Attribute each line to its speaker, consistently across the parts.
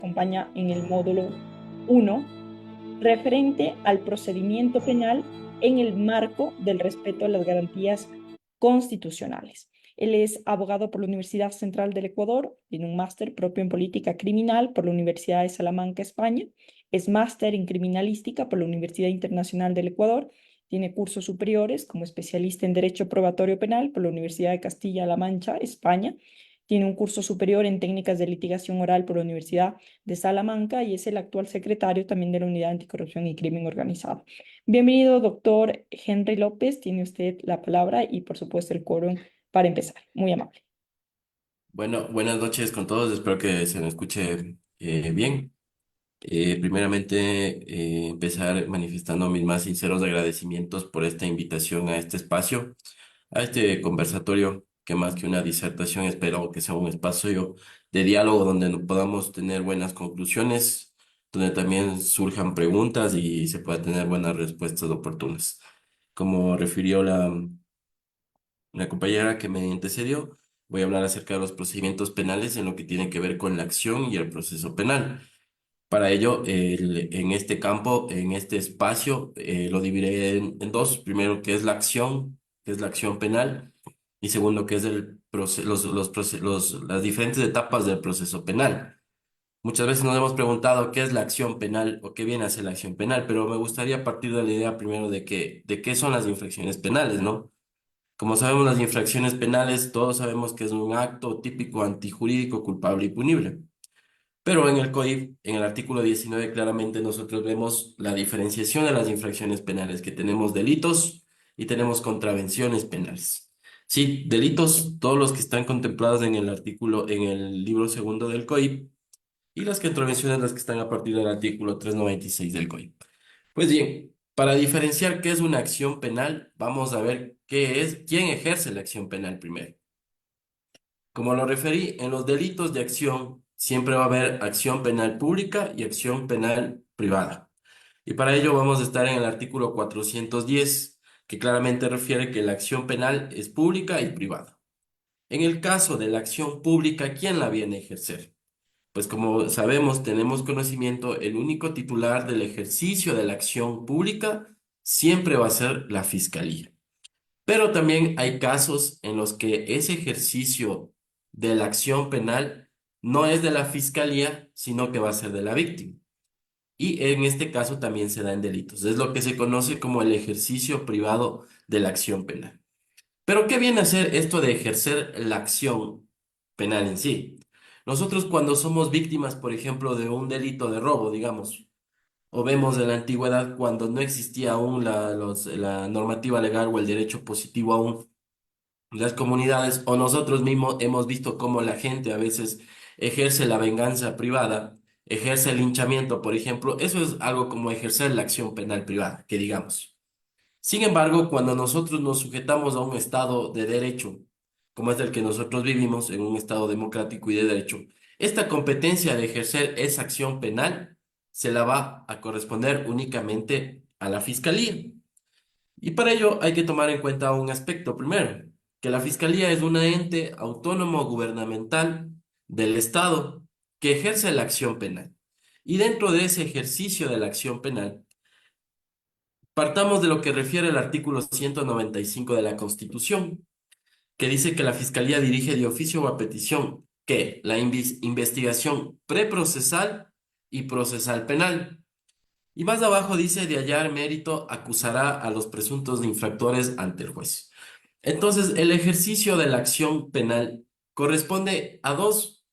Speaker 1: acompaña en el módulo 1, referente al procedimiento penal en el marco del respeto a las garantías constitucionales. Él es abogado por la Universidad Central del Ecuador, tiene un máster propio en política criminal por la Universidad de Salamanca, España, es máster en criminalística por la Universidad Internacional del Ecuador, tiene cursos superiores como especialista en Derecho Probatorio Penal por la Universidad de Castilla-La Mancha, España. Tiene un curso superior en técnicas de litigación oral por la Universidad de Salamanca y es el actual secretario también de la Unidad Anticorrupción y Crimen Organizado. Bienvenido, doctor Henry López. Tiene usted la palabra y, por supuesto, el quórum para empezar. Muy amable.
Speaker 2: Bueno, buenas noches con todos. Espero que se me escuche bien. Primeramente, empezar manifestando mis más sinceros agradecimientos por esta invitación a este espacio, a este conversatorio, que más que una disertación, espero que sea un espacio de diálogo donde podamos tener buenas conclusiones, donde también surjan preguntas y se pueda tener buenas respuestas oportunas. Como refirió la compañera que me antecedió, voy a hablar acerca de los procedimientos penales en lo que tiene que ver con la acción y el proceso penal. Para ello, en este campo, en este espacio, lo dividiré en dos. Primero, que es la acción, que es la acción penal, y segundo, que es las diferentes etapas del proceso penal. Muchas veces nos hemos preguntado qué es la acción penal o qué viene a ser la acción penal, pero me gustaría partir de la idea primero de qué son las infracciones penales, ¿no? Como sabemos, las infracciones penales, todos sabemos que es un acto típico antijurídico, culpable y punible. Pero en el COIP, en el artículo 19, claramente nosotros vemos la diferenciación de las infracciones penales, que tenemos delitos y tenemos contravenciones penales. Sí, delitos, todos los que están contemplados en el artículo, en el libro segundo del COIP, y las contravenciones, las que están a partir del artículo 396 del COIP. Pues bien, para diferenciar qué es una acción penal, vamos a ver quién ejerce la acción penal primero. Como lo referí, en los delitos de acción siempre va a haber acción penal pública y acción penal privada. Y para ello vamos a estar en el artículo 410, que claramente refiere que la acción penal es pública y privada. En el caso de la acción pública, ¿quién la viene a ejercer? Pues como sabemos, tenemos conocimiento, el único titular del ejercicio de la acción pública siempre va a ser la fiscalía. Pero también hay casos en los que ese ejercicio de la acción penal no es de la fiscalía, sino que va a ser de la víctima. Y en este caso también se da en delitos. Es lo que se conoce como el ejercicio privado de la acción penal. Pero ¿qué viene a ser esto de ejercer la acción penal en sí? Nosotros cuando somos víctimas, por ejemplo, de un delito de robo, digamos, o vemos de la antigüedad cuando no existía aún la normativa legal o el derecho positivo aún, las comunidades o nosotros mismos hemos visto cómo la gente a veces ejerce la venganza privada, ejerce el linchamiento, por ejemplo, eso es algo como ejercer la acción penal privada, que digamos. Sin embargo, cuando nosotros nos sujetamos a un estado de derecho, como es el que nosotros vivimos, en un estado democrático y de derecho, esta competencia de ejercer esa acción penal se la va a corresponder únicamente a la fiscalía. Y para ello hay que tomar en cuenta un aspecto primero, que la fiscalía es un ente autónomo gubernamental del Estado que ejerce la acción penal. Y dentro de ese ejercicio de la acción penal, partamos de lo que refiere el artículo 195 de la Constitución, que dice que la Fiscalía dirige de oficio o a petición que la investigación preprocesal y procesal penal. Y más abajo dice de hallar mérito acusará a los presuntos infractores ante el juez. Entonces, el ejercicio de la acción penal corresponde a dos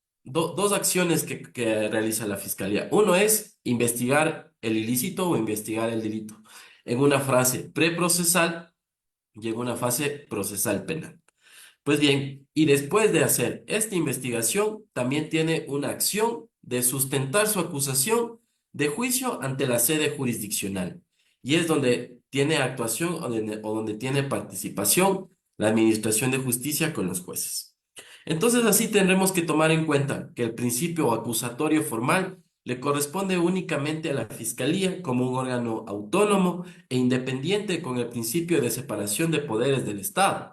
Speaker 2: acciones que realiza la Fiscalía. Uno es investigar el ilícito o investigar el delito en una fase preprocesal y en una fase procesal penal. Pues bien, y después de hacer esta investigación, también tiene una acción de sustentar su acusación de juicio ante la sede jurisdiccional. Y es donde tiene actuación o donde tiene participación la Administración de Justicia con los jueces. Entonces, así tendremos que tomar en cuenta que el principio acusatorio formal le corresponde únicamente a la Fiscalía como un órgano autónomo e independiente con el principio de separación de poderes del Estado.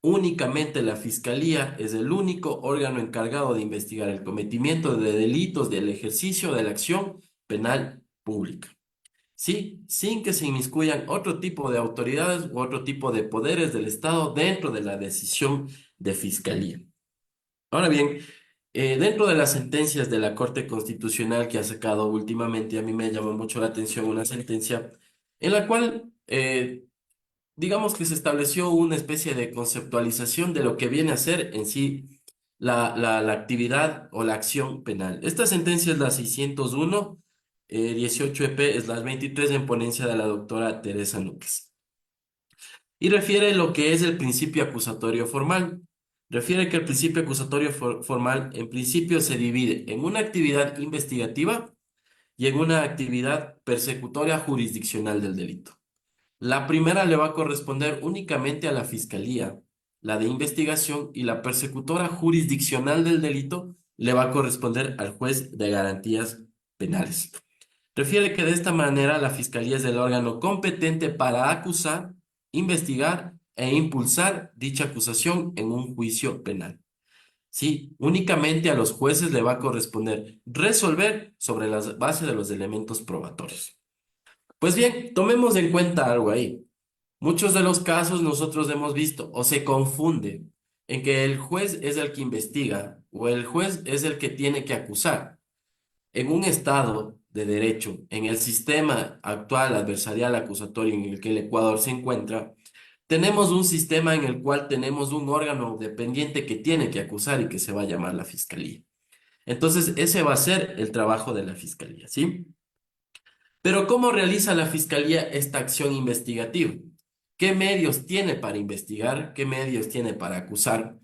Speaker 2: Únicamente la Fiscalía es el único órgano encargado de investigar el cometimiento de delitos del ejercicio de la acción penal pública. Sí, sin que se inmiscuyan otro tipo de autoridades u otro tipo de poderes del Estado dentro de la decisión de Fiscalía. Ahora bien, dentro de las sentencias de la Corte Constitucional que ha sacado últimamente, a mí me llamó mucho la atención una sentencia en la cual digamos que se estableció una especie de conceptualización de lo que viene a ser en sí la actividad o la acción penal. Esta sentencia es la 601, 18 EP, es la 23 en ponencia de la doctora Teresa Núñez. Y refiere lo que es el principio acusatorio formal. Refiere que el principio acusatorio formal en principio se divide en una actividad investigativa y en una actividad persecutoria jurisdiccional del delito. La primera le va a corresponder únicamente a la Fiscalía, la de investigación, y la persecutora jurisdiccional del delito le va a corresponder al juez de garantías penales. Refiere que de esta manera la Fiscalía es el órgano competente para acusar, investigar e impulsar dicha acusación en un juicio penal. Sí, únicamente a los jueces le va a corresponder resolver sobre la base de los elementos probatorios. Pues bien, tomemos en cuenta algo ahí. Muchos de los casos nosotros hemos visto o se confunde en que el juez es el que investiga o el juez es el que tiene que acusar. En un estado de derecho, en el sistema actual adversarial acusatorio en el que el Ecuador se encuentra, tenemos un sistema en el cual tenemos un órgano dependiente que tiene que acusar y que se va a llamar la fiscalía. Entonces, ese va a ser el trabajo de la fiscalía, ¿sí? Pero ¿cómo realiza la Fiscalía esta acción investigativa? ¿Qué medios tiene para investigar? ¿Qué medios tiene para acusar?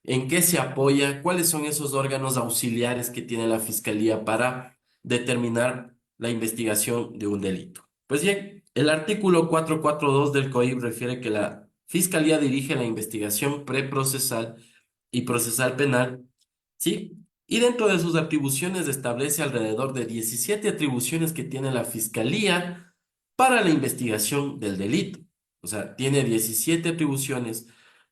Speaker 2: ¿En qué se apoya? ¿Cuáles son esos órganos auxiliares que tiene la Fiscalía para determinar la investigación de un delito? Pues bien, el artículo 442 del COIP refiere que la Fiscalía dirige la investigación preprocesal y procesal penal, ¿sí? Y dentro de sus atribuciones establece alrededor de 17 atribuciones que tiene la Fiscalía para la investigación del delito. O sea, tiene 17 atribuciones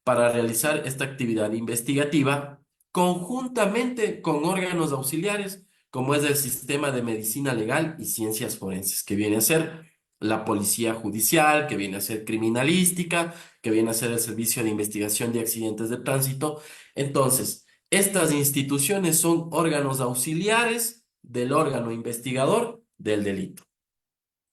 Speaker 2: para realizar esta actividad investigativa conjuntamente con órganos auxiliares, como es el Sistema de Medicina Legal y Ciencias Forenses, que viene a ser la Policía Judicial, que viene a ser Criminalística, que viene a ser el Servicio de Investigación de Accidentes de Tránsito. Entonces, estas instituciones son órganos auxiliares del órgano investigador del delito.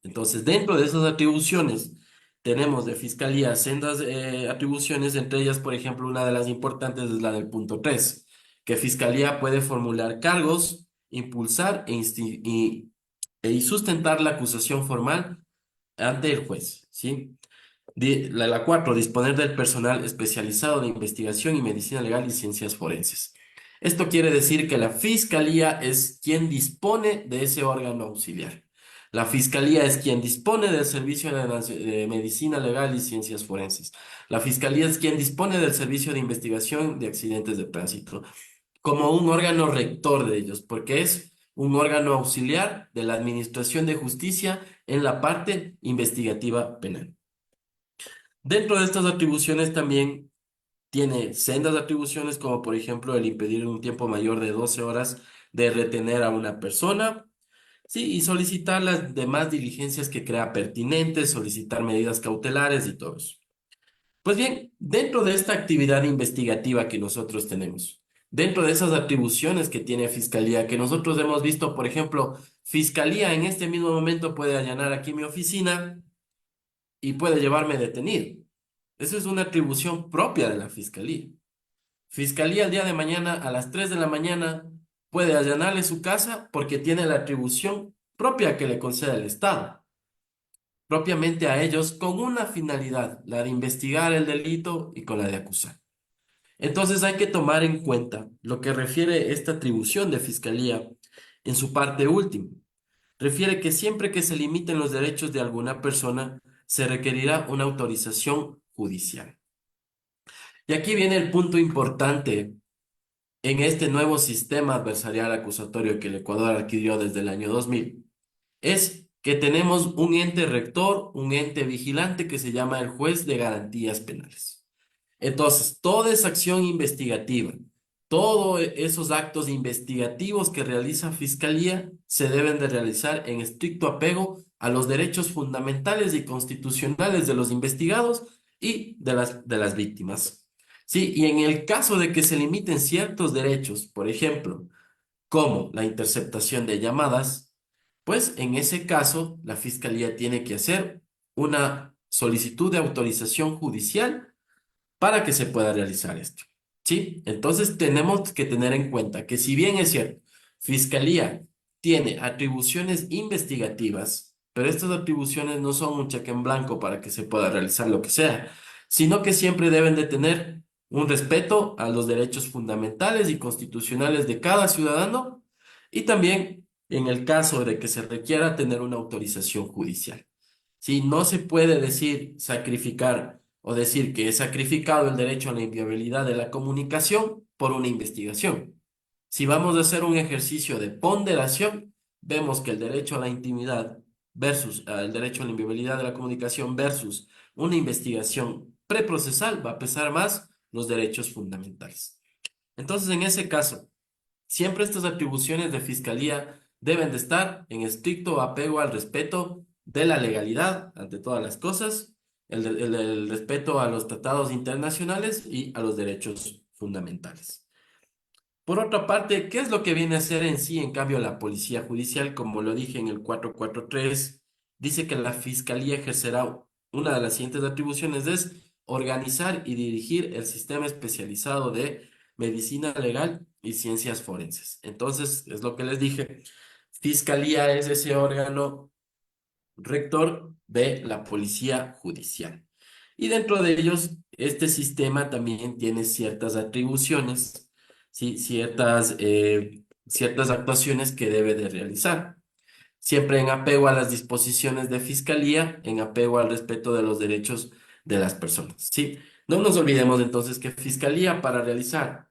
Speaker 2: Entonces, dentro de esas atribuciones, tenemos de fiscalía sendas atribuciones, entre ellas, por ejemplo, una de las importantes es la del punto 3, que fiscalía puede formular cargos, impulsar y sustentar la acusación formal ante el juez, ¿sí? La 4, disponer del personal especializado de investigación y medicina legal y ciencias forenses. Esto quiere decir que la fiscalía es quien dispone de ese órgano auxiliar. La fiscalía es quien dispone del servicio de medicina legal y ciencias forenses. La fiscalía es quien dispone del servicio de investigación de accidentes de tránsito, como un órgano rector de ellos, porque es un órgano auxiliar de la administración de justicia en la parte investigativa penal. Dentro de estas atribuciones también tiene sendas atribuciones como por ejemplo el impedir un tiempo mayor de 12 horas de retener a una persona, sí, y solicitar las demás diligencias que crea pertinentes, solicitar medidas cautelares y todo eso. Pues bien, dentro de esta actividad investigativa que nosotros tenemos, dentro de esas atribuciones que tiene Fiscalía, que nosotros hemos visto, por ejemplo, Fiscalía en este mismo momento puede allanar aquí mi oficina y puede llevarme detenido. Esa es una atribución propia de la Fiscalía. Fiscalía el día de mañana a las 3 de la mañana puede allanarle su casa porque tiene la atribución propia que le concede el Estado, propiamente a ellos, con una finalidad, la de investigar el delito y con la de acusar. Entonces hay que tomar en cuenta lo que refiere esta atribución de Fiscalía en su parte última. Refiere que siempre que se limiten los derechos de alguna persona, se requerirá una autorización judicial. Y aquí viene el punto importante en este nuevo sistema adversarial acusatorio que el Ecuador adquirió desde el año 2000, es que tenemos un ente rector, un ente vigilante que se llama el juez de garantías penales. Entonces, toda esa acción investigativa, todos esos actos investigativos que realiza Fiscalía se deben de realizar en estricto apego a los derechos fundamentales y constitucionales de los investigados y de las víctimas. Sí, y en el caso de que se limiten ciertos derechos, por ejemplo, como la interceptación de llamadas, pues en ese caso la Fiscalía tiene que hacer una solicitud de autorización judicial para que se pueda realizar esto. ¿Sí? Entonces tenemos que tener en cuenta que si bien es cierto, Fiscalía tiene atribuciones investigativas, pero estas atribuciones no son un cheque en blanco para que se pueda realizar lo que sea, sino que siempre deben de tener un respeto a los derechos fundamentales y constitucionales de cada ciudadano y también en el caso de que se requiera tener una autorización judicial. Sí, no se puede decir sacrificar o decir que he sacrificado el derecho a la inviolabilidad de la comunicación por una investigación. Si vamos a hacer un ejercicio de ponderación, vemos que el derecho a la intimidad versus el derecho a la inviolabilidad de la comunicación versus una investigación preprocesal va a pesar más los derechos fundamentales. Entonces, en ese caso, siempre estas atribuciones de fiscalía deben de estar en estricto apego al respeto de la legalidad ante todas las cosas, el respeto a los tratados internacionales y a los derechos fundamentales. Por otra parte, ¿qué es lo que viene a hacer en sí, en cambio, la policía judicial? Como lo dije en el 443, dice que la fiscalía ejercerá una de las siguientes atribuciones, es organizar y dirigir el sistema especializado de medicina legal y ciencias forenses. Entonces, es lo que les dije, fiscalía es ese órgano rector de la policía judicial. Y dentro de ellos, este sistema también tiene ciertas atribuciones, ¿sí? Ciertas actuaciones que debe de realizar. Siempre en apego a las disposiciones de fiscalía, en apego al respeto de los derechos de las personas, ¿sí? No nos olvidemos entonces que fiscalía para realizar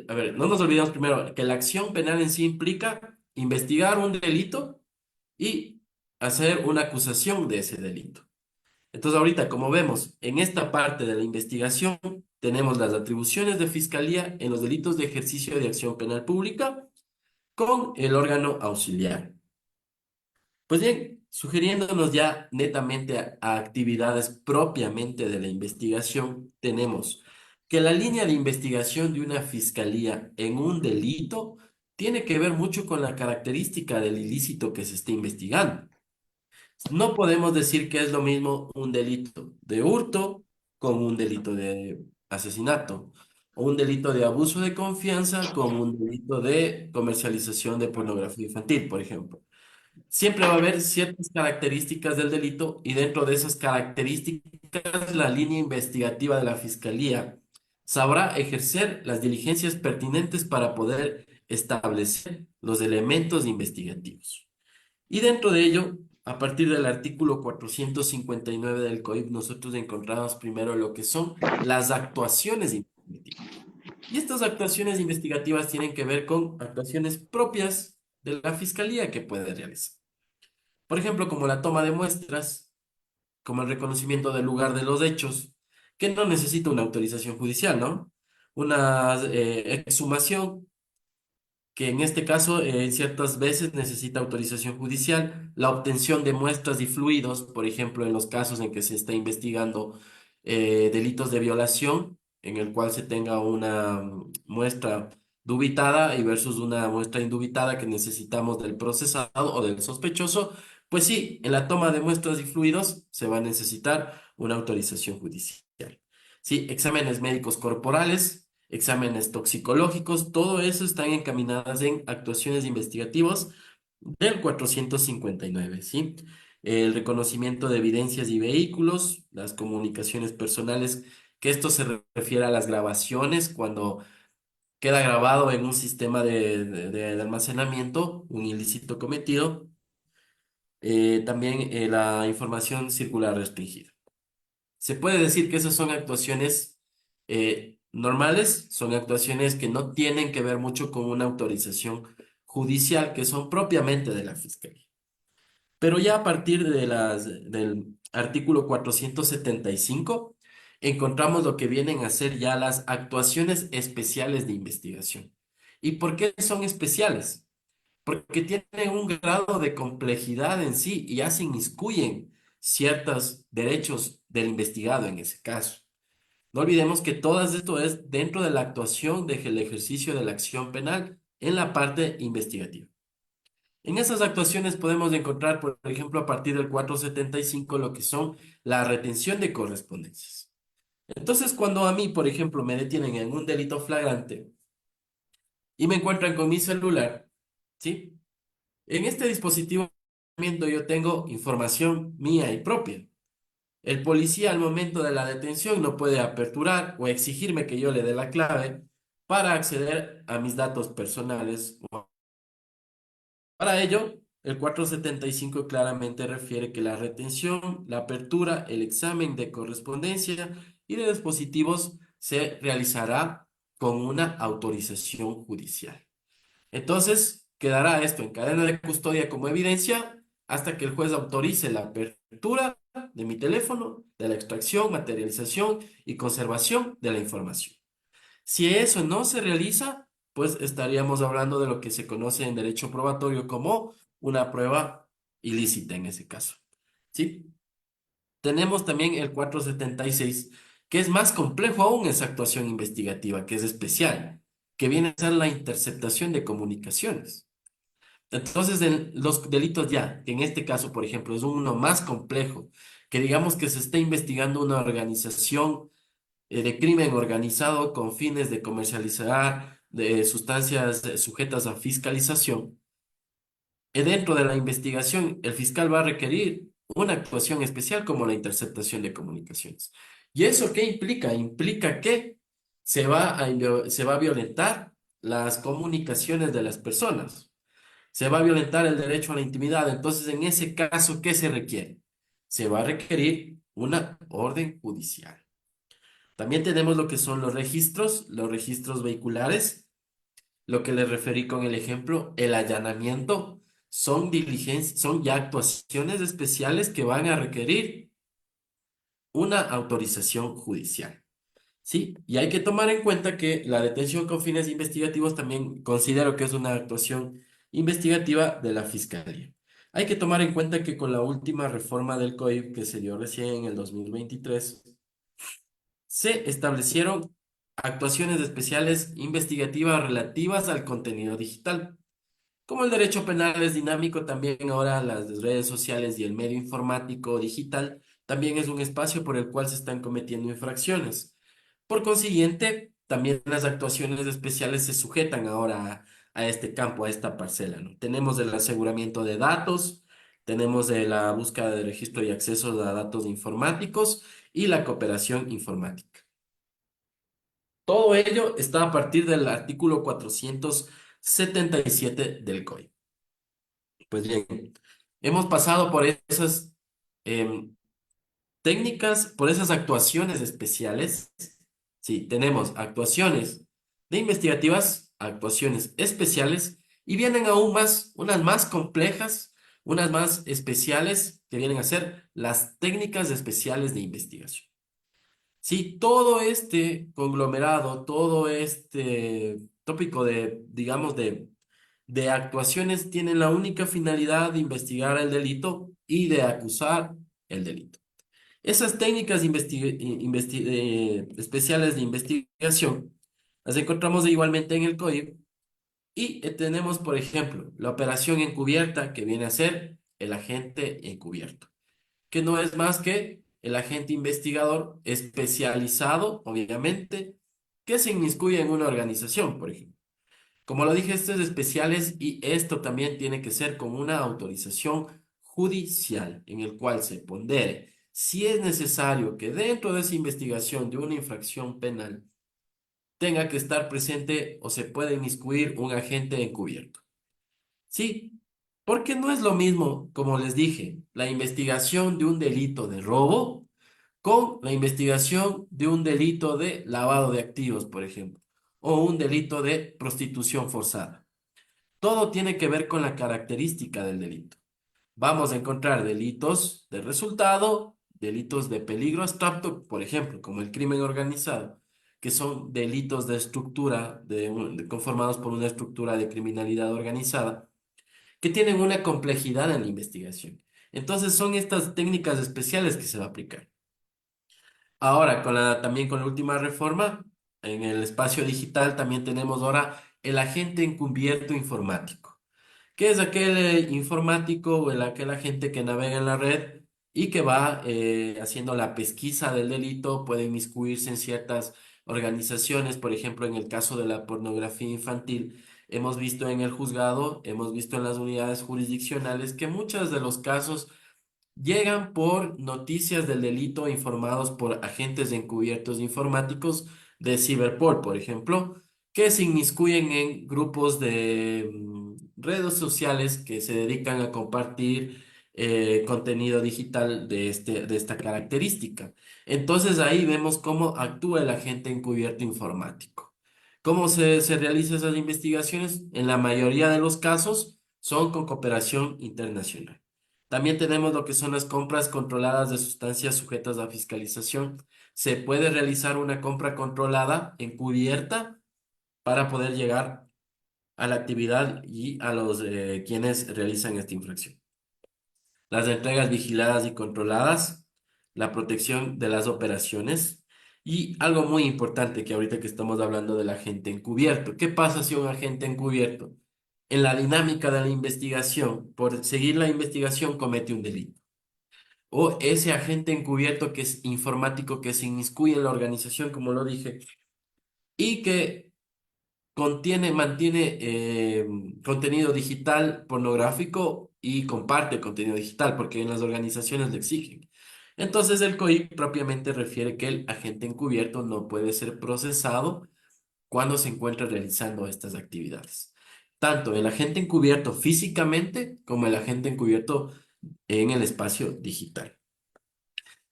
Speaker 2: a ver, no nos olvidemos primero que la acción penal en sí implica investigar un delito y hacer una acusación de ese delito. Entonces, ahorita, como vemos, en esta parte de la investigación tenemos las atribuciones de fiscalía en los delitos de ejercicio de acción penal pública con el órgano auxiliar. Pues bien, sugiriéndonos ya netamente a actividades propiamente de la investigación, tenemos que la línea de investigación de una fiscalía en un delito tiene que ver mucho con la característica del ilícito que se esté investigando. No podemos decir que es lo mismo un delito de hurto con un delito de asesinato, o un delito de abuso de confianza con un delito de comercialización de pornografía infantil, por ejemplo. Siempre va a haber ciertas características del delito y dentro de esas características la línea investigativa de la fiscalía sabrá ejercer las diligencias pertinentes para poder establecer los elementos investigativos. Y dentro de ello, a partir del artículo 459 del COIP, nosotros encontramos primero lo que son las actuaciones investigativas. Y estas actuaciones investigativas tienen que ver con actuaciones propias de la fiscalía que puede realizar. Por ejemplo, como la toma de muestras, como el reconocimiento del lugar de los hechos, que no necesita una autorización judicial, ¿no? Una exhumación que en este caso ciertas veces necesita autorización judicial, la obtención de muestras y fluidos, por ejemplo, en los casos en que se está investigando delitos de violación, en el cual se tenga una muestra dubitada y versus una muestra indubitada que necesitamos del procesado o del sospechoso, pues sí, en la toma de muestras y fluidos se va a necesitar una autorización judicial. Sí, exámenes médicos corporales, exámenes toxicológicos, todo eso están encaminadas en actuaciones investigativas del 459, ¿sí? El reconocimiento de evidencias y vehículos, las comunicaciones personales, que esto se refiere a las grabaciones cuando queda grabado en un sistema de almacenamiento un ilícito cometido, también la información circular restringida. Se puede decir que esas son actuaciones normales, son actuaciones que no tienen que ver mucho con una autorización judicial, que son propiamente de la Fiscalía. Pero ya a partir del artículo 475 encontramos lo que vienen a ser ya las actuaciones especiales de investigación. ¿Y por qué son especiales? Porque tienen un grado de complejidad en sí y ya se inmiscuyen ciertos derechos del investigado en ese caso. No olvidemos que todo esto es dentro de la actuación del ejercicio de la acción penal en la parte investigativa. En esas actuaciones podemos encontrar, por ejemplo, a partir del 475 lo que son la retención de correspondencias. Entonces, cuando a mí, por ejemplo, me detienen en un delito flagrante y me encuentran con mi celular, ¿sí? En este dispositivo yo tengo información mía y propia. El policía al momento de la detención no puede aperturar o exigirme que yo le dé la clave para acceder a mis datos personales. Para ello, el 475 claramente refiere que la retención, la apertura, el examen de correspondencia y de dispositivos se realizará con una autorización judicial. Entonces, quedará esto en cadena de custodia como evidencia hasta que el juez autorice la apertura de mi teléfono, de la extracción, materialización y conservación de la información. Si eso no se realiza, pues estaríamos hablando de lo que se conoce en derecho probatorio como una prueba ilícita en ese caso. ¿Sí? Tenemos también el 476, que es más complejo aún esa actuación investigativa, que es especial, que viene a ser la interceptación de comunicaciones. Entonces, en los delitos ya, que en este caso, por ejemplo, es uno más complejo, que digamos que se está investigando una organización de crimen organizado con fines de comercializar de sustancias sujetas a fiscalización. Dentro de la investigación, el fiscal va a requerir una actuación especial como la interceptación de comunicaciones. ¿Y eso qué implica? Implica que se va a violentar las comunicaciones de las personas. Se va a violentar el derecho a la intimidad. Entonces, en ese caso, ¿qué se requiere? Se va a requerir una orden judicial. También tenemos lo que son los registros vehiculares, lo que les referí con el ejemplo, el allanamiento, son diligencias, son ya actuaciones especiales que van a requerir una autorización judicial. Sí, y hay que tomar en cuenta que la detención con fines investigativos también considero que es una actuación investigativa de la Fiscalía. Hay que tomar en cuenta que con la última reforma del COIP que se dio recién en el 2023, se establecieron actuaciones especiales investigativas relativas al contenido digital. Como el derecho penal es dinámico, también ahora las redes sociales y el medio informático digital también es un espacio por el cual se están cometiendo infracciones. Por consiguiente, también las actuaciones especiales se sujetan ahora a este campo, a esta parcela, ¿no? Tenemos el aseguramiento de datos, tenemos de la búsqueda de registro y acceso a datos informáticos y la cooperación informática. Todo ello está a partir del artículo 477 del COI. Pues bien, hemos pasado por esas em, técnicas, por esas actuaciones especiales. Sí, tenemos actuaciones de investigativas, actuaciones especiales, y vienen aún más, unas más complejas, unas más especiales, que vienen a ser las técnicas especiales de investigación. Sí, todo este conglomerado, todo este tópico de, digamos, de actuaciones tienen la única finalidad de investigar el delito y de acusar el delito. Esas técnicas especiales de investigación las encontramos igualmente en el código y tenemos, por ejemplo, la operación encubierta que viene a ser el agente encubierto, que no es más que el agente investigador especializado, obviamente, que se inmiscuye en una organización, por ejemplo. Como lo dije, esto es especiales y esto también tiene que ser con una autorización judicial en el cual se pondere si es necesario que dentro de esa investigación de una infracción penal tenga que estar presente o se pueda inmiscuir un agente encubierto. Sí, porque no es lo mismo, como les dije, la investigación de un delito de robo con la investigación de un delito de lavado de activos, por ejemplo, o un delito de prostitución forzada. Todo tiene que ver con la característica del delito. Vamos a encontrar delitos de resultado, delitos de peligro abstracto, por ejemplo, como el crimen organizado, que son delitos de estructura, conformados por una estructura de criminalidad organizada, que tienen una complejidad en la investigación. Entonces son estas técnicas especiales que se va a aplicar. Ahora, también con la última reforma, en el espacio digital también tenemos ahora el agente encubierto informático, que es aquel informático o aquel agente que navega en la red y que va haciendo la pesquisa del delito, puede inmiscuirse en ciertas organizaciones, por ejemplo, en el caso de la pornografía infantil. Hemos visto en el juzgado, hemos visto en las unidades jurisdiccionales que muchos de los casos llegan por noticias del delito informados por agentes encubiertos informáticos de Cyberpol, por ejemplo, que se inmiscuyen en grupos de redes sociales que se dedican a compartir contenido digital de esta característica. Entonces ahí vemos cómo actúa el agente encubierto informático. ¿Cómo se realizan esas investigaciones? En la mayoría de los casos son con cooperación internacional. También tenemos lo que son las compras controladas de sustancias sujetas a fiscalización. Se puede realizar una compra controlada encubierta para poder llegar a la actividad y a los quienes realizan esta infracción. Las entregas vigiladas y controladas, la protección de las operaciones y algo muy importante que ahorita que estamos hablando del agente encubierto. ¿Qué pasa si un agente encubierto en la dinámica de la investigación, por seguir la investigación, comete un delito? O ese agente encubierto que es informático, que se inmiscuye en la organización, como lo dije, y que mantiene contenido digital pornográfico y comparte contenido digital, porque en las organizaciones le exigen. Entonces el COIP propiamente refiere que el agente encubierto no puede ser procesado cuando se encuentra realizando estas actividades. Tanto el agente encubierto físicamente como el agente encubierto en el espacio digital.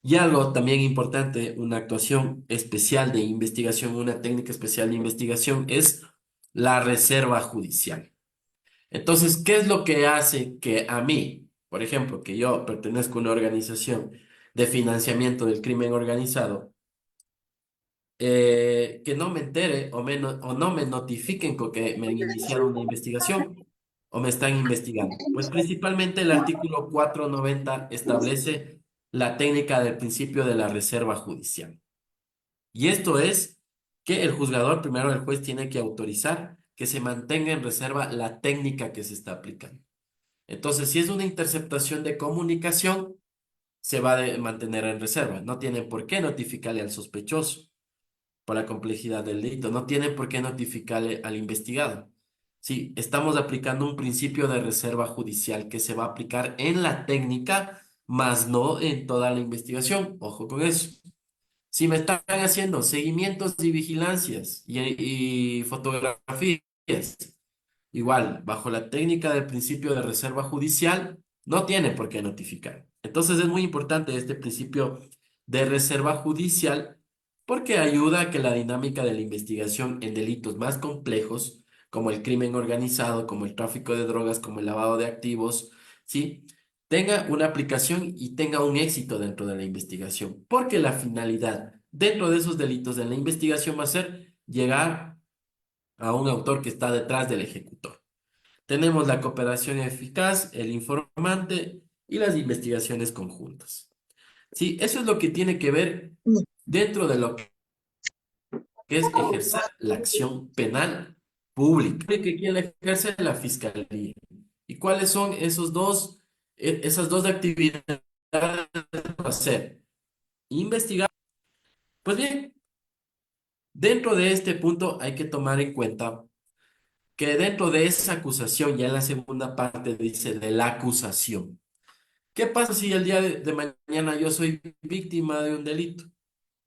Speaker 2: Y algo también importante, una actuación especial de investigación, una técnica especial de investigación es la reserva judicial. Entonces, ¿qué es lo que hace que a mí, por ejemplo, que yo pertenezco a una organización de financiamiento del crimen organizado, que no me entere o no me notifiquen con que me iniciaron una investigación o me están investigando? Pues principalmente el artículo 490 establece la técnica del principio de la reserva judicial. Y esto es que el juzgador, primero el juez, tiene que autorizar que se mantenga en reserva la técnica que se está aplicando. Entonces, si es una interceptación de comunicación, se va a mantener en reserva. No tienen por qué notificarle al sospechoso por la complejidad del delito. No tienen por qué notificarle al investigado. Sí, estamos aplicando un principio de reserva judicial que se va a aplicar en la técnica, más no en toda la investigación. Ojo con eso. Si me están haciendo seguimientos y vigilancias y fotografías, igual, bajo la técnica del principio de reserva judicial, no tiene por qué notificar. Entonces es muy importante este principio de reserva judicial porque ayuda a que la dinámica de la investigación en delitos más complejos, como el crimen organizado, como el tráfico de drogas, como el lavado de activos, ¿sí? Tenga una aplicación y tenga un éxito dentro de la investigación. Porque la finalidad dentro de esos delitos en la investigación va a ser llegar a un autor que está detrás del ejecutor. Tenemos la cooperación eficaz, el informante y las investigaciones conjuntas. Sí, eso es lo que tiene que ver dentro de lo que es ejercer la acción penal pública. Que quiere ejercer la fiscalía. ¿Y cuáles son esas dos actividades para hacer? Investigar. Pues bien, dentro de este punto hay que tomar en cuenta que dentro de esa acusación, ya en la segunda parte dice de la acusación. ¿Qué pasa si el día de mañana yo soy víctima de un delito?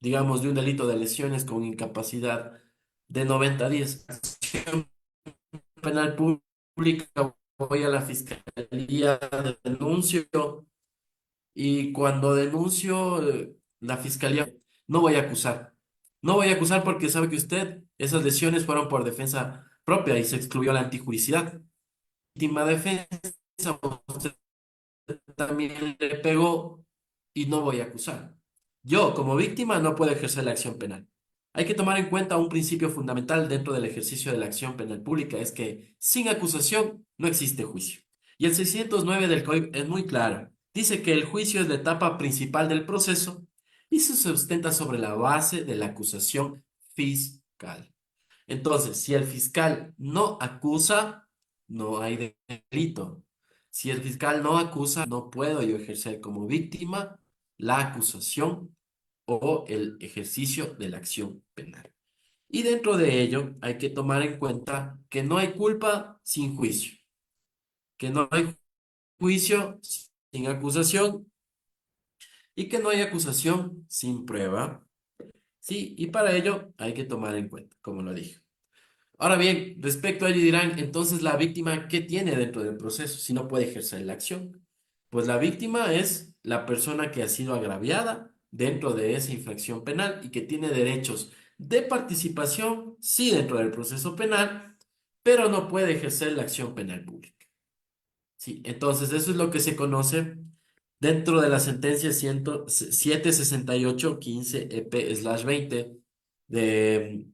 Speaker 2: Digamos, de un delito de lesiones con incapacidad de 90 días. Acción penal pública, voy a la fiscalía, denuncio y cuando denuncio, la fiscalía, no voy a acusar. No voy a acusar porque sabe que usted, esas lesiones fueron por defensa propia y se excluyó la antijuricidad. Víctima defensa, usted también le pegó y no voy a acusar. Yo, como víctima, no puedo ejercer la acción penal. Hay que tomar en cuenta un principio fundamental dentro del ejercicio de la acción penal pública, es que sin acusación no existe juicio. Y el 609 del COIP es muy claro. Dice que el juicio es la etapa principal del proceso y se sustenta sobre la base de la acusación fiscal. Entonces, si el fiscal no acusa, no hay delito. Si el fiscal no acusa, no puedo yo ejercer como víctima la acusación o el ejercicio de la acción penal. Y dentro de ello hay que tomar en cuenta que no hay culpa sin juicio, que no hay juicio sin acusación y que no hay acusación sin prueba. Sí, y para ello hay que tomar en cuenta, como lo dije. Ahora bien, respecto a ello dirán, entonces la víctima, ¿qué tiene dentro del proceso si no puede ejercer la acción? Pues la víctima es la persona que ha sido agraviada dentro de esa infracción penal y que tiene derechos de participación, sí, dentro del proceso penal, pero no puede ejercer la acción penal pública. Sí, entonces eso es lo que se conoce dentro de la sentencia 768-15-EP/20 de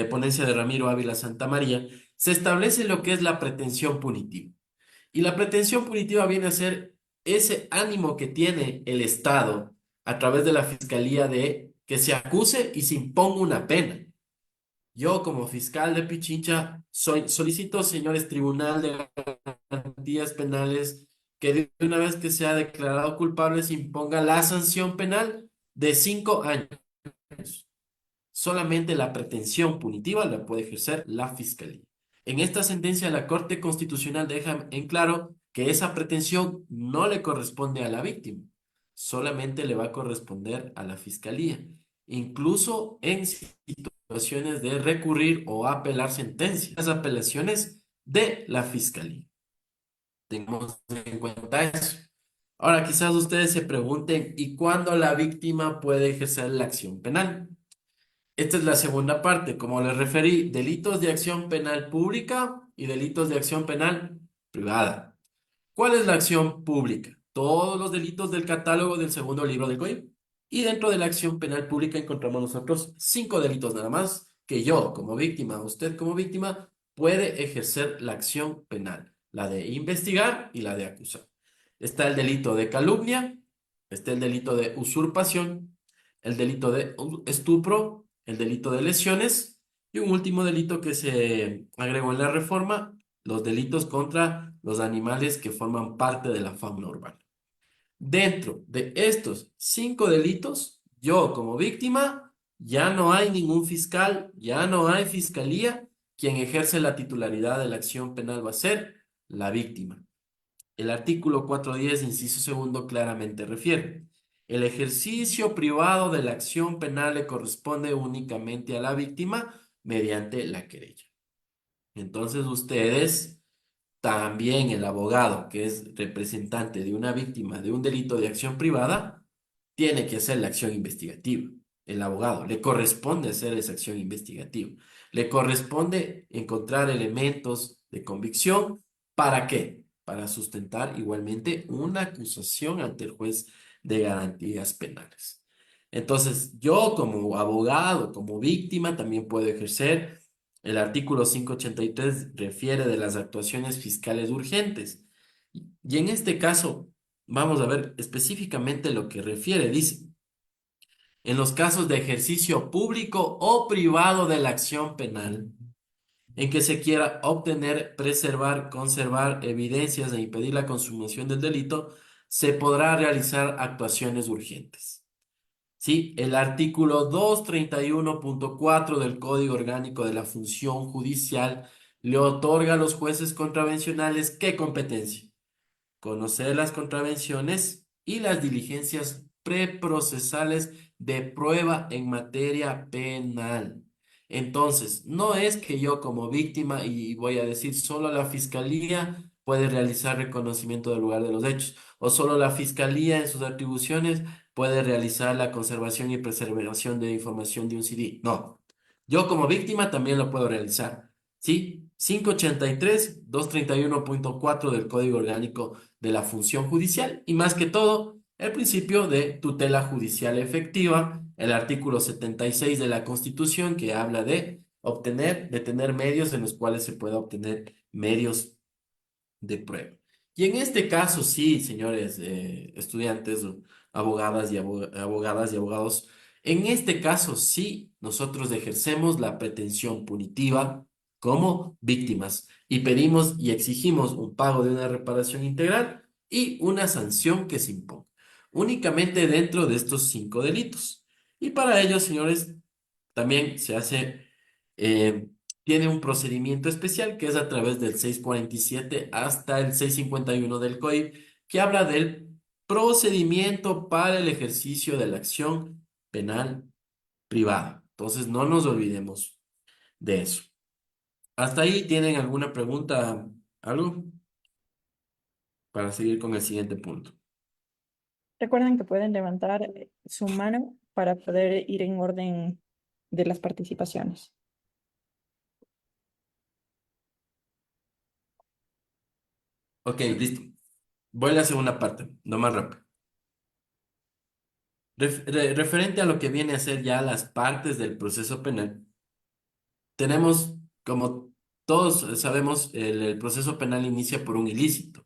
Speaker 2: ponencia de Ramiro Ávila Santamaría. Se establece lo que es la pretensión punitiva. Y la pretensión punitiva viene a ser ese ánimo que tiene el Estado a través de la Fiscalía de que se acuse y se imponga una pena. Yo, como fiscal de Pichincha, solicito, señores Tribunal de Garantías Penales, que de una vez que sea declarado culpable se imponga la sanción penal de 5 años. Solamente la pretensión punitiva la puede ejercer la Fiscalía. En esta sentencia, la Corte Constitucional deja en claro que esa pretensión no le corresponde a la víctima, solamente le va a corresponder a la Fiscalía, incluso en situaciones de recurrir o apelar sentencias, las apelaciones de la Fiscalía. Tengamos en cuenta eso. Ahora, quizás ustedes se pregunten, ¿y cuándo la víctima puede ejercer la acción penal? Esta es la segunda parte. Como les referí, delitos de acción penal pública y delitos de acción penal privada. ¿Cuál es la acción pública? Todos los delitos del catálogo del segundo libro del COIP. Y dentro de la acción penal pública encontramos nosotros 5 delitos nada más que yo como víctima, usted como víctima, puede ejercer la acción penal. La de investigar y la de acusar. Está el delito de calumnia, está el delito de usurpación, el delito de estupro, el delito de lesiones y un último delito que se agregó en la reforma, los delitos contra los animales que forman parte de la fauna urbana. Dentro de estos 5 delitos, yo como víctima, ya no hay ningún fiscal, ya no hay fiscalía, quien ejerce la titularidad de la acción penal va a ser la víctima. El artículo 410, inciso segundo, claramente refiere. El ejercicio privado de la acción penal le corresponde únicamente a la víctima mediante la querella. Entonces ustedes, también el abogado que es representante de una víctima de un delito de acción privada, tiene que hacer la acción investigativa. El abogado le corresponde hacer esa acción investigativa. Le corresponde encontrar elementos de convicción. ¿Para qué? Para sustentar igualmente una acusación ante el juez de garantías penales. Entonces, yo como abogado, como víctima, también puedo ejercer. El artículo 583 refiere de las actuaciones fiscales urgentes. Y en este caso, vamos a ver específicamente lo que refiere. Dice, en los casos de ejercicio público o privado de la acción penal, en que se quiera obtener, preservar, conservar evidencias e impedir la consumación del delito, se podrá realizar actuaciones urgentes. ¿Sí? El artículo 231.4 del Código Orgánico de la Función Judicial le otorga a los jueces contravencionales ¿qué competencia? Conocer las contravenciones y las diligencias preprocesales de prueba en materia penal. Entonces, no es que yo como víctima, y voy a decir, solo la fiscalía puede realizar reconocimiento del lugar de los hechos, o solo la fiscalía en sus atribuciones puede realizar la conservación y preservación de información de un CD. No, yo como víctima también lo puedo realizar. ¿Sí? 583, 231.4 del Código Orgánico de la Función Judicial y más que todo El principio de tutela judicial efectiva, el artículo 76 de la Constitución que habla de tener medios en los cuales se pueda obtener medios de prueba. Y en este caso, sí, señores estudiantes, o abogadas y abogados, en este caso, sí, nosotros ejercemos la pretensión punitiva como víctimas y pedimos y exigimos un pago de una reparación integral y una sanción que se imponga, únicamente dentro de estos 5 delitos. Y para ello, señores, también se hace eh, tiene un procedimiento especial que es a través del 647 hasta el 651 del COIP, que habla del procedimiento para el ejercicio de la acción penal privada. Entonces, no nos olvidemos de eso. ¿Hasta ahí tienen alguna pregunta, algo para seguir con el siguiente punto?
Speaker 1: Recuerden que pueden levantar su mano para poder ir en orden de las participaciones.
Speaker 2: Ok, listo. Voy a la segunda parte, no más rápido. Referente a lo que viene a ser ya las partes del proceso penal, tenemos, como todos sabemos, el proceso penal inicia por un ilícito.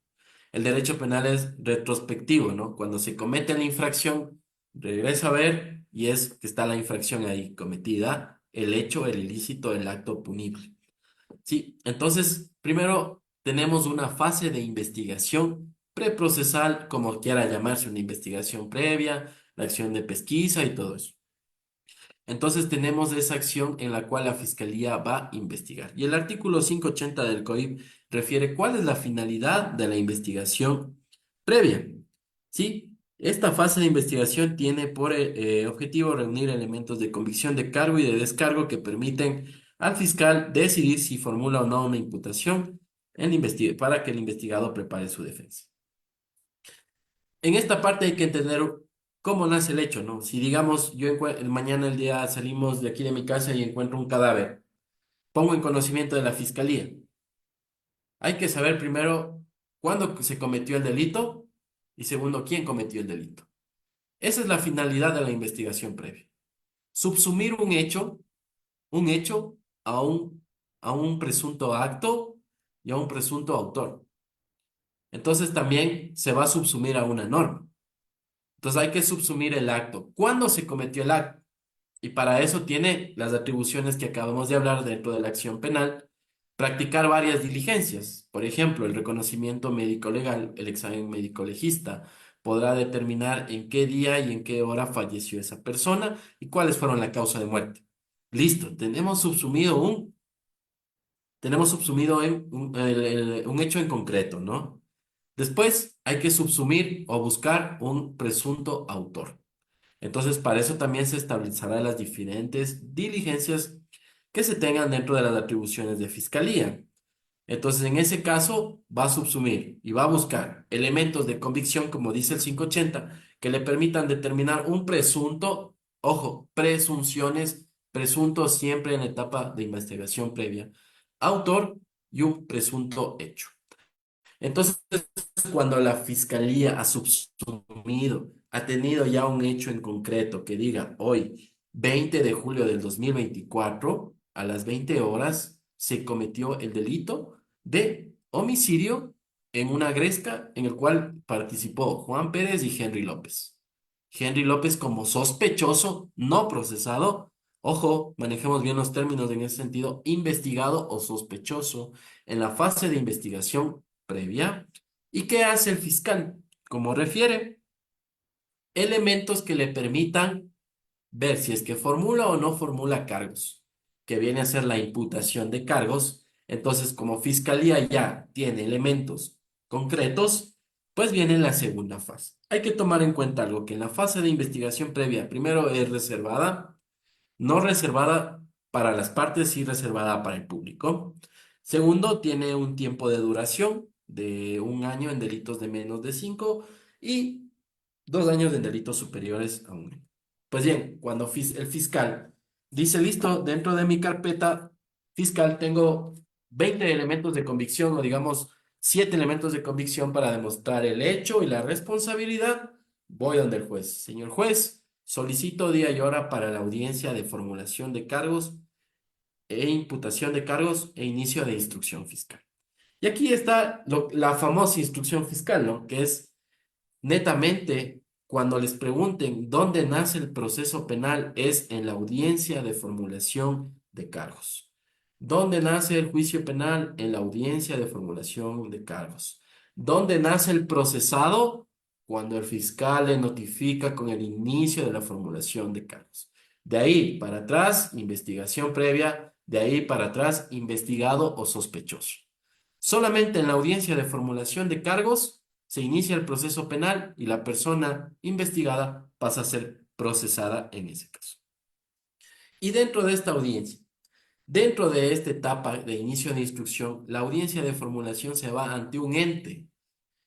Speaker 2: El derecho penal es retrospectivo, ¿no? Cuando se comete la infracción, regresa a ver y es que está la infracción ahí cometida, el hecho, el ilícito, el acto punible. Sí, entonces, primero tenemos una fase de investigación preprocesal, como quiera llamarse, una investigación previa, la acción de pesquisa y todo eso. Entonces tenemos esa acción en la cual la fiscalía va a investigar. Y el artículo 580 del COIP refiere cuál es la finalidad de la investigación previa. ¿Sí? Esta fase de investigación tiene por objetivo reunir elementos de convicción de cargo y de descargo que permiten al fiscal decidir si formula o no una imputación para que el investigado prepare su defensa. En esta parte hay que entender cómo nace el hecho, ¿no? Si digamos, mañana el día salimos de aquí de mi casa y encuentro un cadáver, pongo en conocimiento de la fiscalía. Hay que saber primero cuándo se cometió el delito y segundo, quién cometió el delito. Esa es la finalidad de la investigación previa. Subsumir un hecho a a un presunto acto y a un presunto autor. Entonces también se va a subsumir a una norma. Entonces hay que subsumir el acto. ¿Cuándo se cometió el acto? Y para eso tiene las atribuciones que acabamos de hablar dentro de la acción penal, practicar varias diligencias. Por ejemplo, el reconocimiento médico legal, el examen médico legista, podrá determinar en qué día y en qué hora falleció esa persona y cuáles fueron la causa de muerte. Listo, tenemos subsumido en un hecho en concreto, ¿no? Después hay que subsumir o buscar un presunto autor. Entonces, para eso también se establecerán las diferentes diligencias que se tengan dentro de las atribuciones de fiscalía. Entonces, en ese caso, va a subsumir y va a buscar elementos de convicción, como dice el 580, que le permitan determinar un presunto, ojo, presunciones, presunto siempre en etapa de investigación previa, autor y un presunto hecho. Entonces, cuando la fiscalía ha subsumido, ha tenido ya un hecho en concreto que diga hoy, 20 de julio del 2024 a las 20 horas, se cometió el delito de homicidio en una gresca en el cual participó Juan Pérez y Henry López. Henry López como sospechoso, no procesado. Ojo, manejemos bien los términos en ese sentido, investigado o sospechoso en la fase de investigación previa. ¿Y qué hace el fiscal? Como refiere, elementos que le permitan ver si es que formula o no formula cargos, que viene a ser la imputación de cargos. Entonces, como fiscalía ya tiene elementos concretos, pues viene la segunda fase. Hay que tomar en cuenta algo, que en la fase de investigación previa, primero es reservada, no reservada para las partes y reservada para el público. Segundo, tiene un tiempo de duración de 1 año en delitos de menos de 5 y 2 años en delitos superiores a 1 año. Pues bien, cuando el fiscal dice, listo, dentro de mi carpeta fiscal tengo 20 elementos de convicción o digamos 7 elementos de convicción para demostrar el hecho y la responsabilidad, Voy donde el juez. Señor juez, solicito día y hora para la audiencia de formulación de cargos e imputación de cargos e inicio de instrucción fiscal. Y aquí está la famosa instrucción fiscal, ¿no? Que es netamente cuando les pregunten dónde nace el proceso penal es en la audiencia de formulación de cargos. ¿Dónde nace el juicio penal? En la audiencia de formulación de cargos. ¿Dónde nace el procesado? Cuando el fiscal le notifica con el inicio de la formulación de cargos. De ahí para atrás, investigación previa. De ahí para atrás, investigado o sospechoso. Solamente en la audiencia de formulación de cargos se inicia el proceso penal y la persona investigada pasa a ser procesada en ese caso. Y dentro de esta audiencia, dentro de esta etapa de inicio de instrucción, la audiencia de formulación se va ante un ente,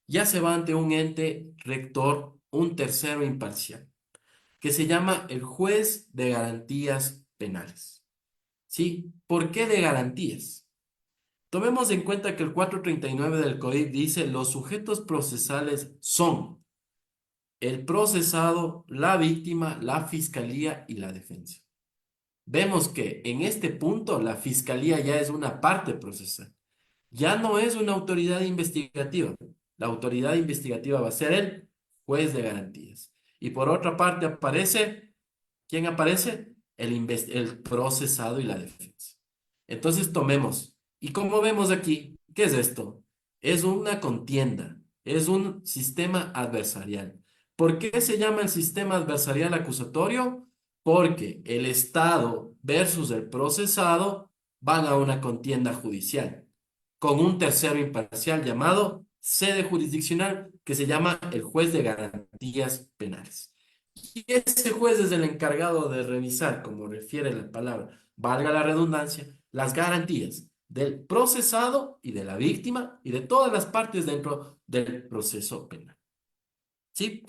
Speaker 2: ya se va ante un ente rector, un tercero imparcial, que se llama el juez de garantías penales. ¿Sí? ¿Por qué de garantías? Tomemos en cuenta que el 439 del CODIP dice los sujetos procesales son el procesado, la víctima, la fiscalía y la defensa. Vemos que en este punto la fiscalía ya es una parte procesal, ya no es una autoridad investigativa. La autoridad investigativa va a ser el juez de garantías. Y por otra parte aparece, ¿quién aparece? El procesado y la defensa. Entonces tomemos, y como vemos aquí, ¿qué es esto? Es una contienda, es un sistema adversarial. ¿Por qué se llama el sistema adversarial acusatorio? Porque el Estado versus el procesado van a una contienda judicial con un tercero imparcial llamado sede jurisdiccional que se llama el juez de garantías penales. Y ese juez es el encargado de revisar, como refiere la palabra, valga la redundancia, las garantías del procesado y de la víctima y de todas las partes dentro del proceso penal. ¿Sí?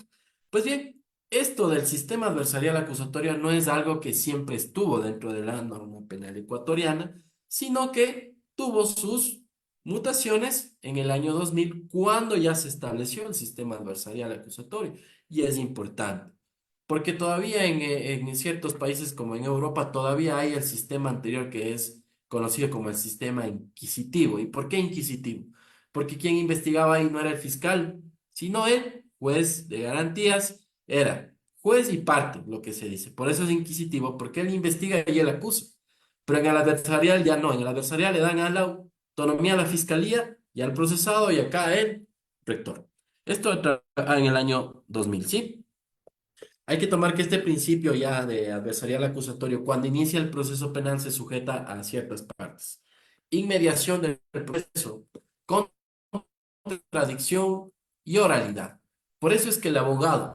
Speaker 2: Pues bien, esto del sistema adversarial acusatorio no es algo que siempre estuvo dentro de la norma penal ecuatoriana, sino que tuvo sus mutaciones en el año 2000 cuando ya se estableció el sistema adversarial acusatorio. Y es importante, porque todavía en ciertos países como en Europa todavía hay el sistema anterior que es conocido como el sistema inquisitivo. ¿Y por qué inquisitivo? Porque quien investigaba ahí no era el fiscal, sino el juez de garantías, era juez y parte, lo que se dice. Por eso es inquisitivo, porque él investiga y él acusa. Pero en el adversarial ya no, en el adversarial le dan a la autonomía a la fiscalía y al procesado y acá el rector. Esto en el año 2000, ¿sí? Hay que tomar que este principio ya de adversarial acusatorio, cuando inicia el proceso penal, se sujeta a ciertas partes. Inmediación del proceso, contradicción y oralidad. Por eso es que el abogado,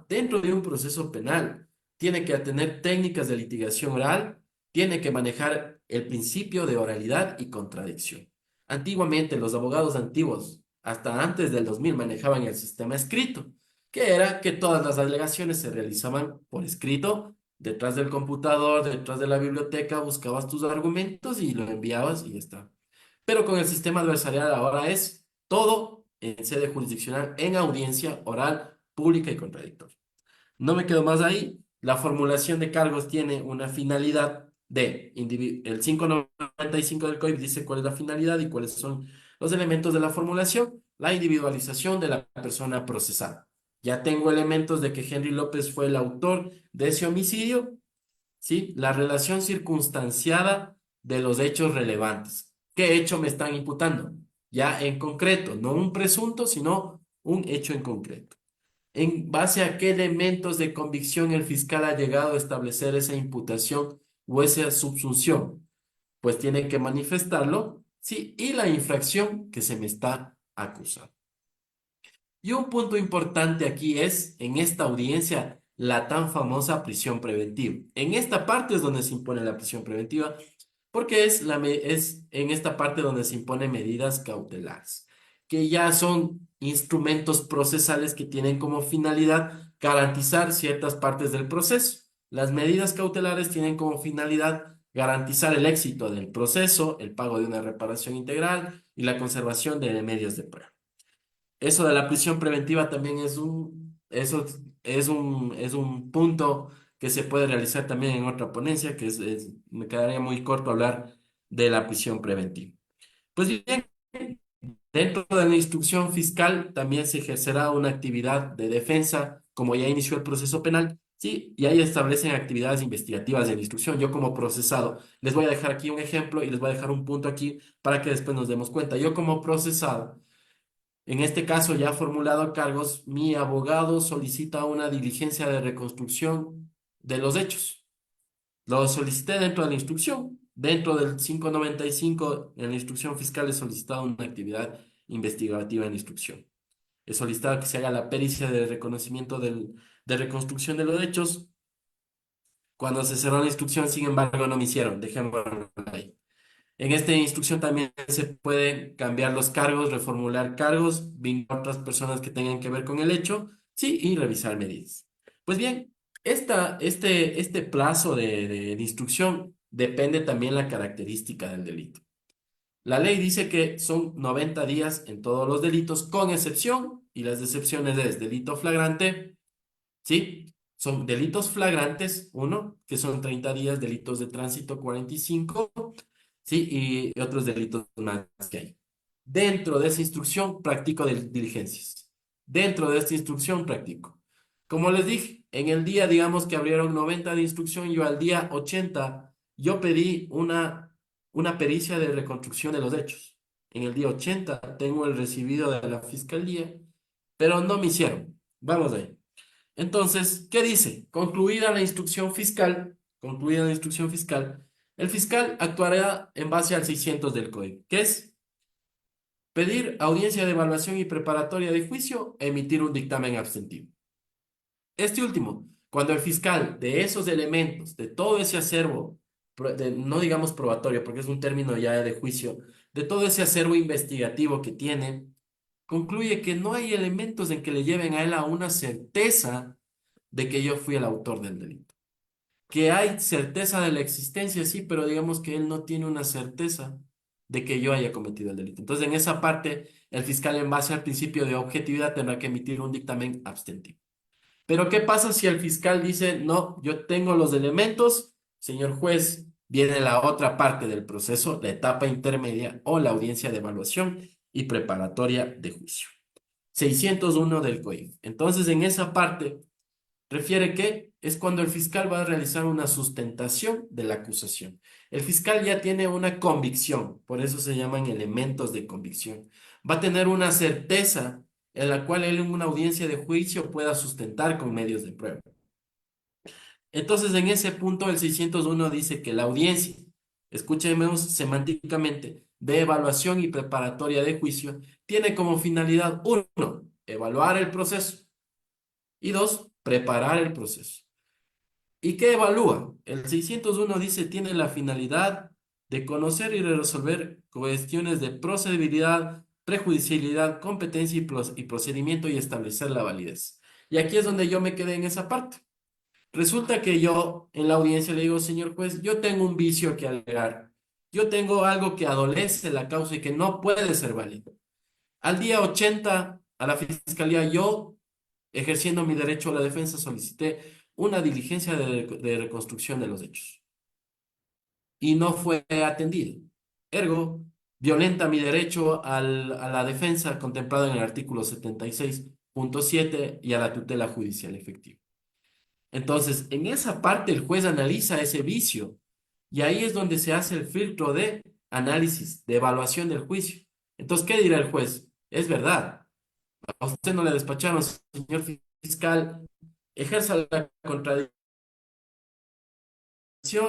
Speaker 2: dentro de un proceso penal, tiene que tener técnicas de litigación oral, tiene que manejar el principio de oralidad y contradicción. Antiguamente, los abogados antiguos, hasta antes del 2000, manejaban el sistema escrito, que era que todas las alegaciones se realizaban por escrito, detrás del computador, detrás de la biblioteca, buscabas tus argumentos y lo enviabas y ya está. Pero con el sistema adversarial ahora es todo en sede jurisdiccional, en audiencia oral, pública y contradictoria. No me quedo más ahí. La formulación de cargos tiene una finalidad de el 595 del COIP dice cuál es la finalidad y cuáles son los elementos de la formulación. La individualización de la persona procesada. Ya tengo elementos de que Henry López fue el autor de ese homicidio, ¿sí? La relación circunstanciada de los hechos relevantes. ¿Qué hecho me están imputando? Ya en concreto, no un presunto, sino un hecho en concreto. ¿En base a qué elementos de convicción el fiscal ha llegado a establecer esa imputación o esa subsunción? Pues tiene que manifestarlo, sí, y la infracción que se me está acusando. Y un punto importante aquí es, en esta audiencia, la tan famosa prisión preventiva. En esta parte es donde se impone la prisión preventiva, porque es en esta parte donde se imponen medidas cautelares, que ya son instrumentos procesales que tienen como finalidad garantizar ciertas partes del proceso. Las medidas cautelares tienen como finalidad garantizar el éxito del proceso, el pago de una reparación integral y la conservación de medios de prueba. Eso de la prisión preventiva también es Eso es un punto que se puede realizar también en otra ponencia, me quedaría muy corto hablar de la prisión preventiva. Pues bien, dentro de la instrucción fiscal también se ejercerá una actividad de defensa, como ya inició el proceso penal, sí, y ahí establecen actividades investigativas de la instrucción. Yo como procesado, les voy a dejar aquí un ejemplo y les voy a dejar un punto aquí para que después nos demos cuenta. Yo como procesado, en este caso ya formulado cargos, mi abogado solicita una diligencia de reconstrucción de los hechos. Lo solicité dentro de la instrucción. Dentro del 595 en la instrucción fiscal he solicitado una actividad investigativa en la instrucción. He solicitado que se haga la pericia de reconocimiento de reconstrucción de los hechos. Cuando se cerró la instrucción, sin embargo, no me hicieron. Dejémoslo ahí. En esta instrucción también se pueden cambiar los cargos, reformular cargos, vincular a otras personas que tengan que ver con el hecho, sí, y revisar medidas. Pues bien, este plazo de instrucción depende también la característica del delito. La ley dice que son 90 días en todos los delitos, con excepción, y las excepciones es delito flagrante, ¿sí? Son delitos flagrantes, uno, que son 30 días, delitos de tránsito 45, ¿sí? Y otros delitos más que hay. Dentro de esa instrucción practico diligencias. Dentro de esta instrucción practico. Como les dije, en el día, digamos que abrieron 90 de instrucción, yo al día 80 yo pedí una pericia de reconstrucción de los hechos. En el día 80 tengo el recibido de la fiscalía, pero no me hicieron. Vamos ahí. Entonces, ¿qué dice? Concluida la instrucción fiscal, el fiscal actuará en base al 600 del código, que es pedir audiencia de evaluación y preparatoria de juicio, emitir un dictamen abstentivo. Este último, cuando el fiscal de esos elementos, de todo ese acervo, no digamos probatorio, porque es un término ya de juicio, de todo ese acervo investigativo que tiene, concluye que no hay elementos en que le lleven a él a una certeza de que yo fui el autor del delito. Que hay certeza de la existencia, sí, pero digamos que él no tiene una certeza de que yo haya cometido el delito. Entonces, en esa parte, el fiscal, en base al principio de objetividad, tendrá que emitir un dictamen abstentivo. Pero, ¿qué pasa si el fiscal dice, no, yo tengo los elementos, señor juez, viene la otra parte del proceso, la etapa intermedia o la audiencia de evaluación y preparatoria de juicio? 601 del COIF. Entonces, en esa parte refiere que es cuando el fiscal va a realizar una sustentación de la acusación. El fiscal ya tiene una convicción, por eso se llaman elementos de convicción. Va a tener una certeza en la cual él en una audiencia de juicio pueda sustentar con medios de prueba. Entonces, en ese punto, el 601 dice que la audiencia, escuchemos semánticamente, de evaluación y preparatoria de juicio, tiene como finalidad, uno, evaluar el proceso y dos, preparar el proceso. ¿Y qué evalúa? El 601 dice tiene la finalidad de conocer y resolver cuestiones de procedibilidad, prejudicialidad, competencia y procedimiento y establecer la validez. Y aquí es donde yo me quedé en esa parte. Resulta que yo en la audiencia le digo, señor juez, yo tengo un vicio que alegar. Yo tengo algo que adolece la causa y que no puede ser válido. Al día 80 a la fiscalía, yo, ejerciendo mi derecho a la defensa, solicité una diligencia de reconstrucción de los hechos y no fue atendido. Ergo, violenta mi derecho a la defensa contemplado en el artículo 76.7 y a la tutela judicial efectiva. Entonces, en esa parte el juez analiza ese vicio y ahí es donde se hace el filtro de análisis, de evaluación del juicio. Entonces, ¿qué dirá el juez? Es verdad, a usted no le despacharon, señor fiscal, ejerza la contradicción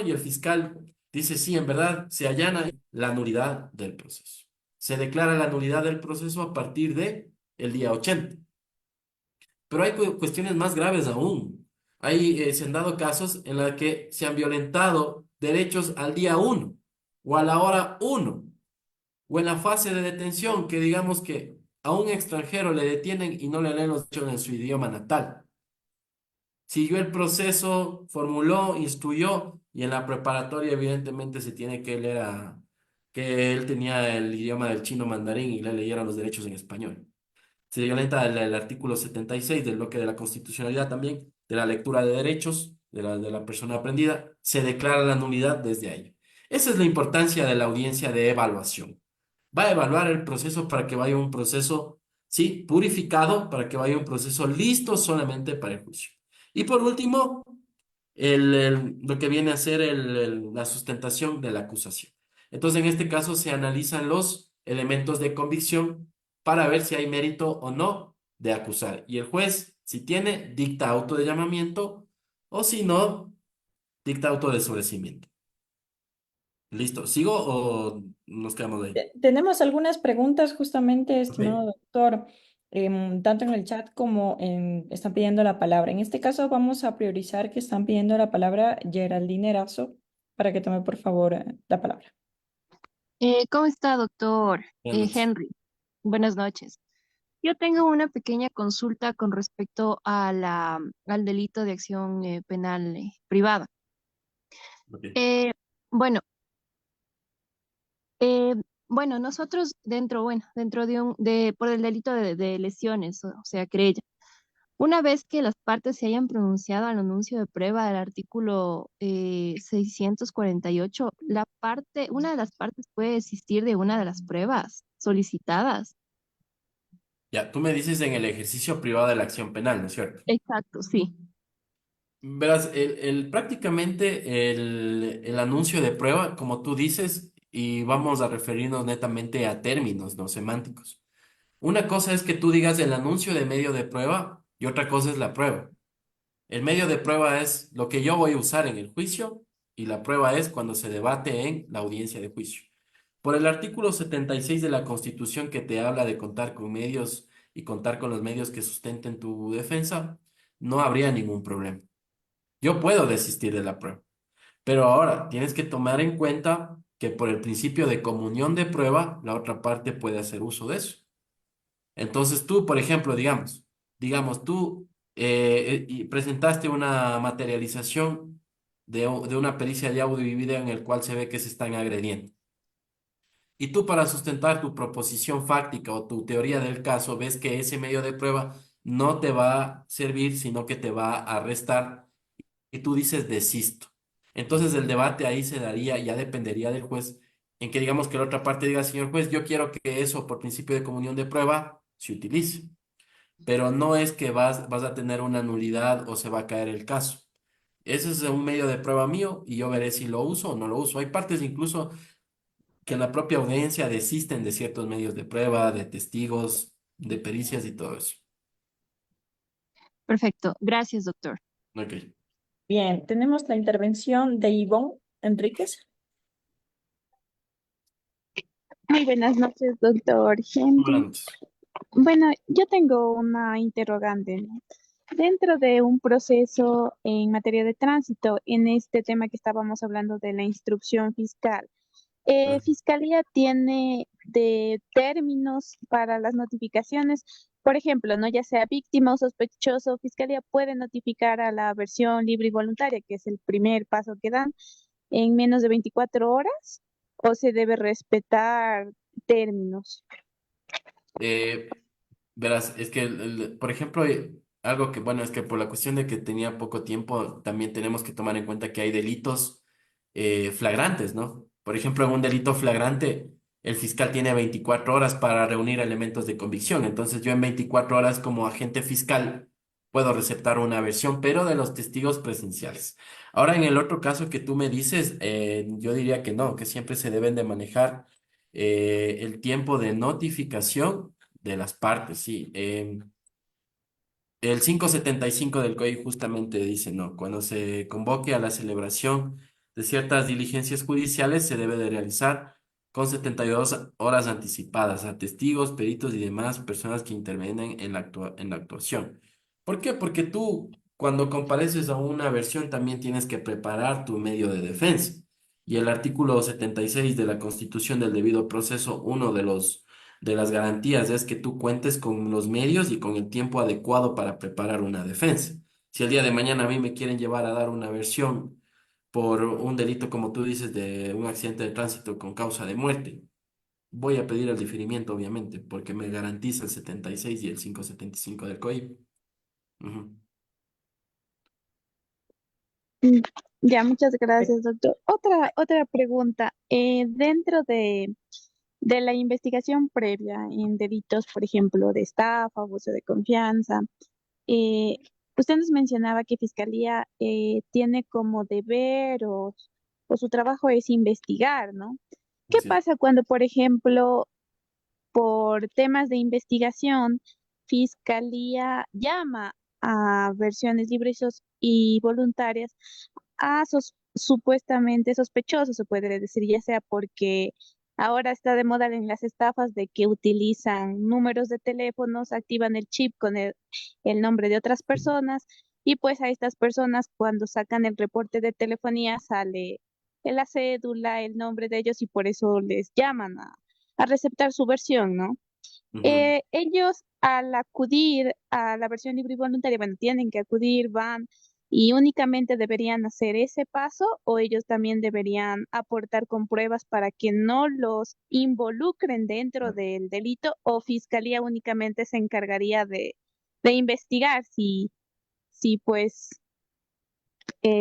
Speaker 2: y el fiscal dice, sí, en verdad, se allana la nulidad del proceso. Se declara la nulidad del proceso a partir de el día 80. Pero hay cuestiones más graves aún. Se han dado casos en los que se han violentado derechos al día uno o a la hora uno o en la fase de detención, que digamos que a un extranjero le detienen y no le leen los hechos en su idioma natal. Siguió el proceso, formuló, instruyó y en la preparatoria evidentemente se tiene que leer que él tenía el idioma del chino mandarín y le leyeron los derechos en español. Se violenta el artículo 76 del bloque de la constitucionalidad también, de la lectura de derechos de la persona aprendida, se declara la nulidad desde ahí. Esa es la importancia de la audiencia de evaluación. Va a evaluar el proceso para que vaya un proceso, sí, purificado, para que vaya un proceso listo solamente para el juicio. Y por último, lo que viene a ser la sustentación de la acusación. Entonces, en este caso se analizan los elementos de convicción para ver si hay mérito o no de acusar. Y el juez, si tiene, dicta auto de llamamiento o si no, dicta auto de sobrecimiento. ¿Listo? ¿Sigo o nos quedamos ahí?
Speaker 1: Tenemos algunas preguntas justamente, estimado
Speaker 2: Ok.
Speaker 1: doctor, tanto en el chat como están pidiendo la palabra. En este caso vamos a priorizar que están pidiendo la palabra Geraldine Erazo para que tome por favor la palabra.
Speaker 3: ¿Cómo está, doctor
Speaker 2: Buenas noches.
Speaker 3: Henry? Buenas noches. Yo tengo una pequeña consulta con respecto a al delito de acción penal privada.
Speaker 2: Ok.
Speaker 3: Eh, bueno, eh, bueno, nosotros dentro por el delito de lesiones, o sea, querella, una vez que las partes se hayan pronunciado al anuncio de prueba del artículo 648, una de las partes puede desistir de una de las pruebas solicitadas.
Speaker 2: Ya, tú me dices en el ejercicio privado de la acción penal, ¿no es cierto?
Speaker 3: Exacto, sí.
Speaker 2: Verás, prácticamente el anuncio de prueba, como tú dices, y vamos a referirnos netamente a términos, no semánticos. Una cosa es que tú digas el anuncio de medio de prueba y otra cosa es la prueba. El medio de prueba es lo que yo voy a usar en el juicio y la prueba es cuando se debate en la audiencia de juicio. Por el artículo 76 de la Constitución que te habla de contar con medios y contar con los medios que sustenten tu defensa, no habría ningún problema. Yo puedo desistir de la prueba, pero ahora tienes que tomar en cuenta que por el principio de comunión de prueba, la otra parte puede hacer uso de eso. Entonces tú, por ejemplo, digamos tú y presentaste una materialización de una pericia de audio y video en el cual se ve que se están agrediendo. Y tú para sustentar tu proposición fáctica o tu teoría del caso ves que ese medio de prueba no te va a servir, sino que te va a restar y tú dices desisto. Entonces el debate ahí se daría, ya dependería del juez, en que digamos que la otra parte diga, señor juez, yo quiero que eso por principio de comunión de prueba se utilice, pero no es que vas a tener una nulidad o se va a caer el caso. Ese es un medio de prueba mío y yo veré si lo uso o no lo uso. Hay partes incluso que en la propia audiencia desisten de ciertos medios de prueba, de testigos, de pericias y todo eso.
Speaker 3: Perfecto. Gracias, doctor.
Speaker 2: Ok.
Speaker 1: Bien, tenemos la intervención de Ivonne Enríquez.
Speaker 4: Muy buenas noches, doctor
Speaker 2: Buenas
Speaker 4: Henry.
Speaker 2: noches.
Speaker 4: Bueno, yo tengo una interrogante, ¿no? Dentro de un proceso en materia de tránsito, en este tema que estábamos hablando de la instrucción fiscal, Fiscalía tiene de términos para las notificaciones, por ejemplo, ¿no? Ya sea víctima o sospechoso, Fiscalía puede notificar a la versión libre y voluntaria, que es el primer paso que dan, en menos de 24 horas, o se debe respetar términos.
Speaker 2: Eh, Verás, es que, por ejemplo, algo que, bueno, es que por la cuestión de que tenía poco tiempo, también tenemos que tomar en cuenta que hay delitos flagrantes, ¿no? Por ejemplo, en un delito flagrante, el fiscal tiene 24 horas para reunir elementos de convicción. Entonces, yo en 24 horas como agente fiscal puedo receptar una versión, pero de los testigos presenciales. Ahora, en el otro caso que tú me dices, yo diría que no, que siempre se deben de manejar el tiempo de notificación de las partes, sí. El 575 del COI justamente dice, no, cuando se convoque a la celebración de ciertas diligencias judiciales se debe de realizar con 72 horas anticipadas a testigos, peritos y demás personas que intervienen en en la actuación. ¿Por qué? Porque tú, cuando compareces a una versión, también tienes que preparar tu medio de defensa. Y el artículo 76 de la Constitución del debido proceso, uno de de las garantías es que tú cuentes con los medios y con el tiempo adecuado para preparar una defensa. Si el día de mañana a mí me quieren llevar a dar una versión por un delito, como tú dices, de un accidente de tránsito con causa de muerte, voy a pedir el diferimiento, obviamente, porque me garantiza el 76 y el 575 del COIP. Ujú.
Speaker 4: Mm, Ya, muchas gracias, doctor. Otra pregunta. Dentro de la investigación previa en delitos, por ejemplo, de estafa, abuso de confianza, eh, usted nos mencionaba que Fiscalía tiene como deber o su trabajo es investigar, ¿no? ¿Qué
Speaker 2: Así es.
Speaker 4: pasa cuando, por ejemplo, por temas de investigación, Fiscalía llama a versiones libres y voluntarias a supuestamente sospechosos, se puede decir, ya sea porque ahora está de moda en las estafas de que utilizan números de teléfonos, activan el chip con el nombre de otras personas y pues a estas personas cuando sacan el reporte de telefonía sale en la cédula, el nombre de ellos y por eso les llaman a receptar su versión, ¿no?
Speaker 2: Ujú.
Speaker 4: Ellos al acudir a la versión libre y voluntaria, bueno, tienen que acudir, van y únicamente deberían hacer ese paso o ellos también deberían aportar con pruebas para que no los involucren dentro del delito o fiscalía únicamente se encargaría de investigar si pues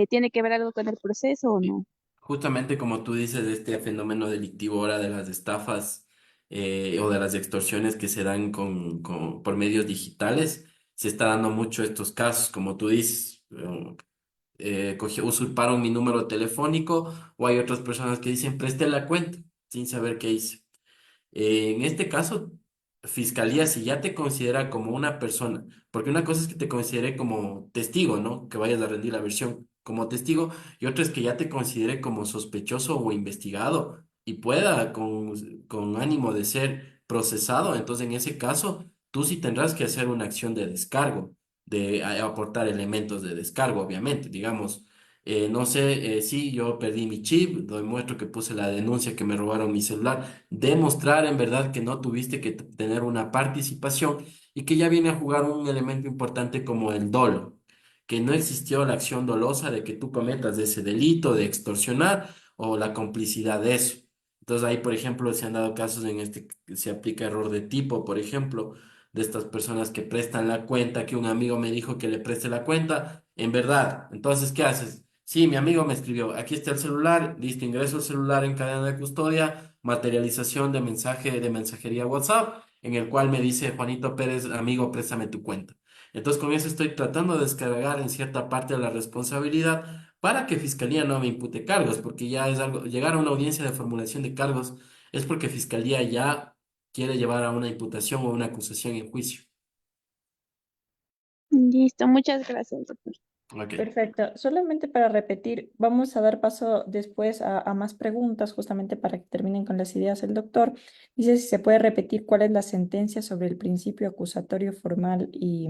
Speaker 4: tiene que ver algo con el proceso o
Speaker 2: Y
Speaker 4: no.
Speaker 2: justamente como tú dices, de este fenómeno delictivo ahora de las estafas o de las extorsiones que se dan por medios digitales, se está dando mucho estos casos, como tú dices. Usurparon mi número telefónico o hay otras personas que dicen presté la cuenta sin saber qué hice. En este caso, Fiscalía, si ya te considera como una persona, porque una cosa es que te considere como testigo, ¿no? Que vayas a rendir la versión como testigo, y otra es que ya te considere como sospechoso o investigado y pueda con ánimo de ser procesado. Entonces, en ese caso, tú sí tendrás que hacer una acción de descargo, de aportar elementos de descargo, obviamente. Digamos, no sé, sí, yo perdí mi chip, demuestro que puse la denuncia que me robaron mi celular, demostrar en verdad que no tuviste que tener una participación y que ya viene a jugar un elemento importante como el dolo, que no existió la acción dolosa de que tú cometas ese delito de extorsionar o la complicidad de eso. Entonces ahí, por ejemplo, se han dado casos en este que se aplica error de tipo, por ejemplo, de estas personas que prestan la cuenta, que un amigo me dijo que le preste la cuenta, en verdad. Entonces, ¿qué haces? Sí, mi amigo me escribió, aquí está el celular, listo, ingreso el celular en cadena de custodia, materialización de mensaje de mensajería WhatsApp, en el cual me dice Juanito Pérez, amigo, préstame tu cuenta. Entonces con eso estoy tratando de descargar en cierta parte de la responsabilidad para que Fiscalía no me impute cargos, porque ya es algo, llegar a una audiencia de formulación de cargos es porque Fiscalía ya quiere llevar a una imputación o una acusación en juicio.
Speaker 4: Listo, muchas gracias, doctor.
Speaker 2: Ok.
Speaker 1: Perfecto. Solamente para repetir, vamos a dar paso después a más preguntas, justamente para que terminen con las ideas el doctor. Dice si se puede repetir cuál es la sentencia sobre el principio acusatorio formal y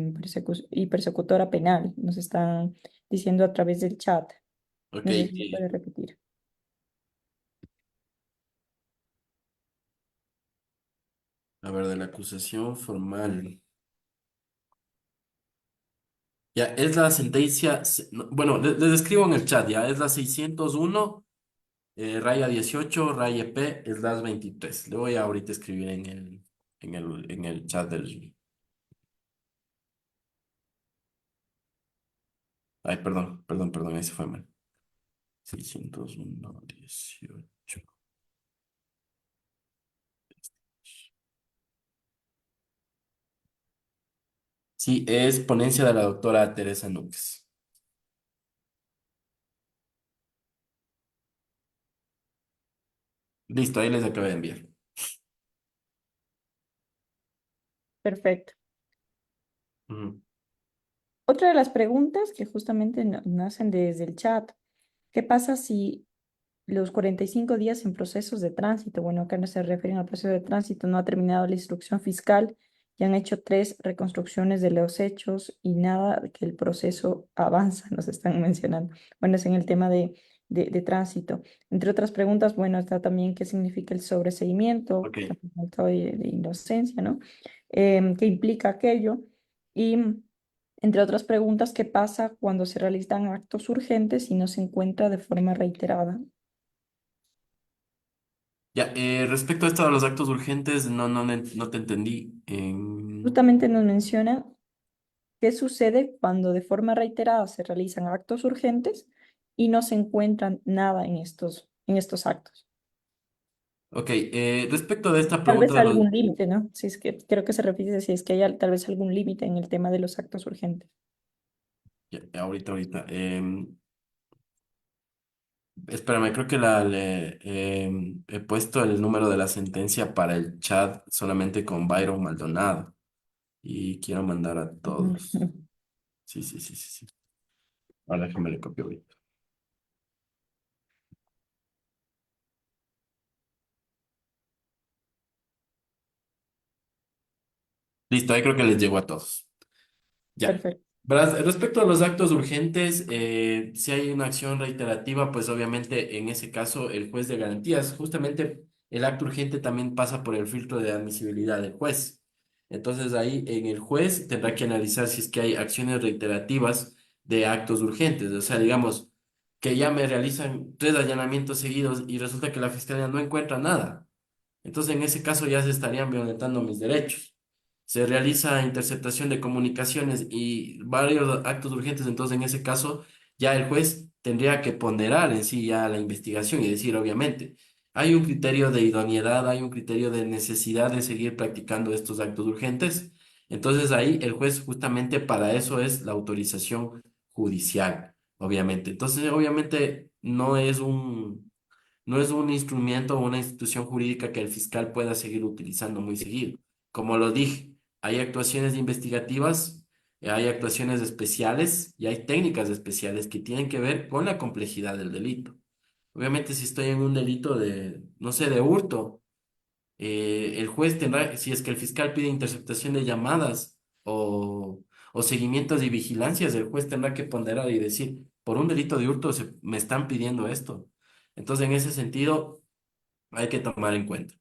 Speaker 1: persecutora penal. Nos están diciendo a través del chat.
Speaker 2: Ok,
Speaker 1: No sé si se puede repetir.
Speaker 2: a ver, de la acusación formal. Ya, es la sentencia, no, bueno, les escribo en el chat, ya, es la 601 raya 18 raya P, es las 23. Le voy a ahorita escribir en el chat del... Ay, perdón, ese fue mal. 601 18. Sí, es ponencia de la doctora Teresa Núñez. Listo, ahí les acabo de enviar.
Speaker 1: Perfecto.
Speaker 2: Ujú.
Speaker 1: Otra de las preguntas que justamente nacen desde el chat. ¿Qué pasa si los 45 días en procesos de tránsito, bueno, acá no se refieren al proceso de tránsito, no ha terminado la instrucción fiscal, y han hecho 3 reconstrucciones de los hechos y nada de que el proceso avanza, nos están mencionando? Bueno, es en el tema de tránsito. Entre otras preguntas, bueno, está también qué significa el sobreseimiento,
Speaker 2: Ok.
Speaker 1: de inocencia, ¿no? ¿Qué implica aquello? Y entre otras preguntas, ¿qué pasa cuando se realizan actos urgentes y no se encuentra de forma reiterada?
Speaker 2: Ya, respecto a esto de los actos urgentes, no te entendí.
Speaker 1: Justamente nos menciona qué sucede cuando de forma reiterada se realizan actos urgentes y no se encuentran nada en estos actos.
Speaker 2: Ok, respecto de esta
Speaker 1: Tal
Speaker 2: pregunta
Speaker 1: vez
Speaker 2: de los...
Speaker 1: algún límite, ¿no? Si es que creo que se refiere si es que hay tal vez algún límite en el tema de los actos urgentes.
Speaker 2: Ya, ahorita. Espérame, creo que he puesto el número de la sentencia para el chat solamente con Byron Maldonado y quiero mandar a todos. Sí. Ahora déjame le copio ahorita. Listo, ahí creo que les llegó a todos. Ya.
Speaker 1: Perfecto.
Speaker 2: Verás, respecto a los actos urgentes, si hay una acción reiterativa, pues obviamente en ese caso el juez de garantías, justamente el acto urgente también pasa por el filtro de admisibilidad del juez. Entonces ahí en el juez tendrá que analizar si es que hay acciones reiterativas de actos urgentes. O sea, digamos que ya me realizan 3 allanamientos seguidos y resulta que la fiscalía no encuentra nada. Entonces, en ese caso ya se estarían violentando mis derechos. Se realiza interceptación de comunicaciones y varios actos urgentes, entonces en ese caso ya el juez tendría que ponderar en sí ya la investigación y decir, obviamente, hay un criterio de idoneidad, hay un criterio de necesidad de seguir practicando estos actos urgentes. Entonces ahí el juez justamente para eso es la autorización judicial, obviamente. Entonces, obviamente no es un instrumento o una institución jurídica que el fiscal pueda seguir utilizando muy seguido. Como lo dije, hay actuaciones investigativas, hay actuaciones especiales y hay técnicas especiales que tienen que ver con la complejidad del delito. Obviamente, si estoy en un delito de, no sé, de hurto, el juez tendrá, si es que el fiscal pide interceptación de llamadas o seguimientos y vigilancias, el juez tendrá que ponderar y decir, por un delito de hurto me están pidiendo esto. Entonces, en ese sentido, hay que tomar en cuenta.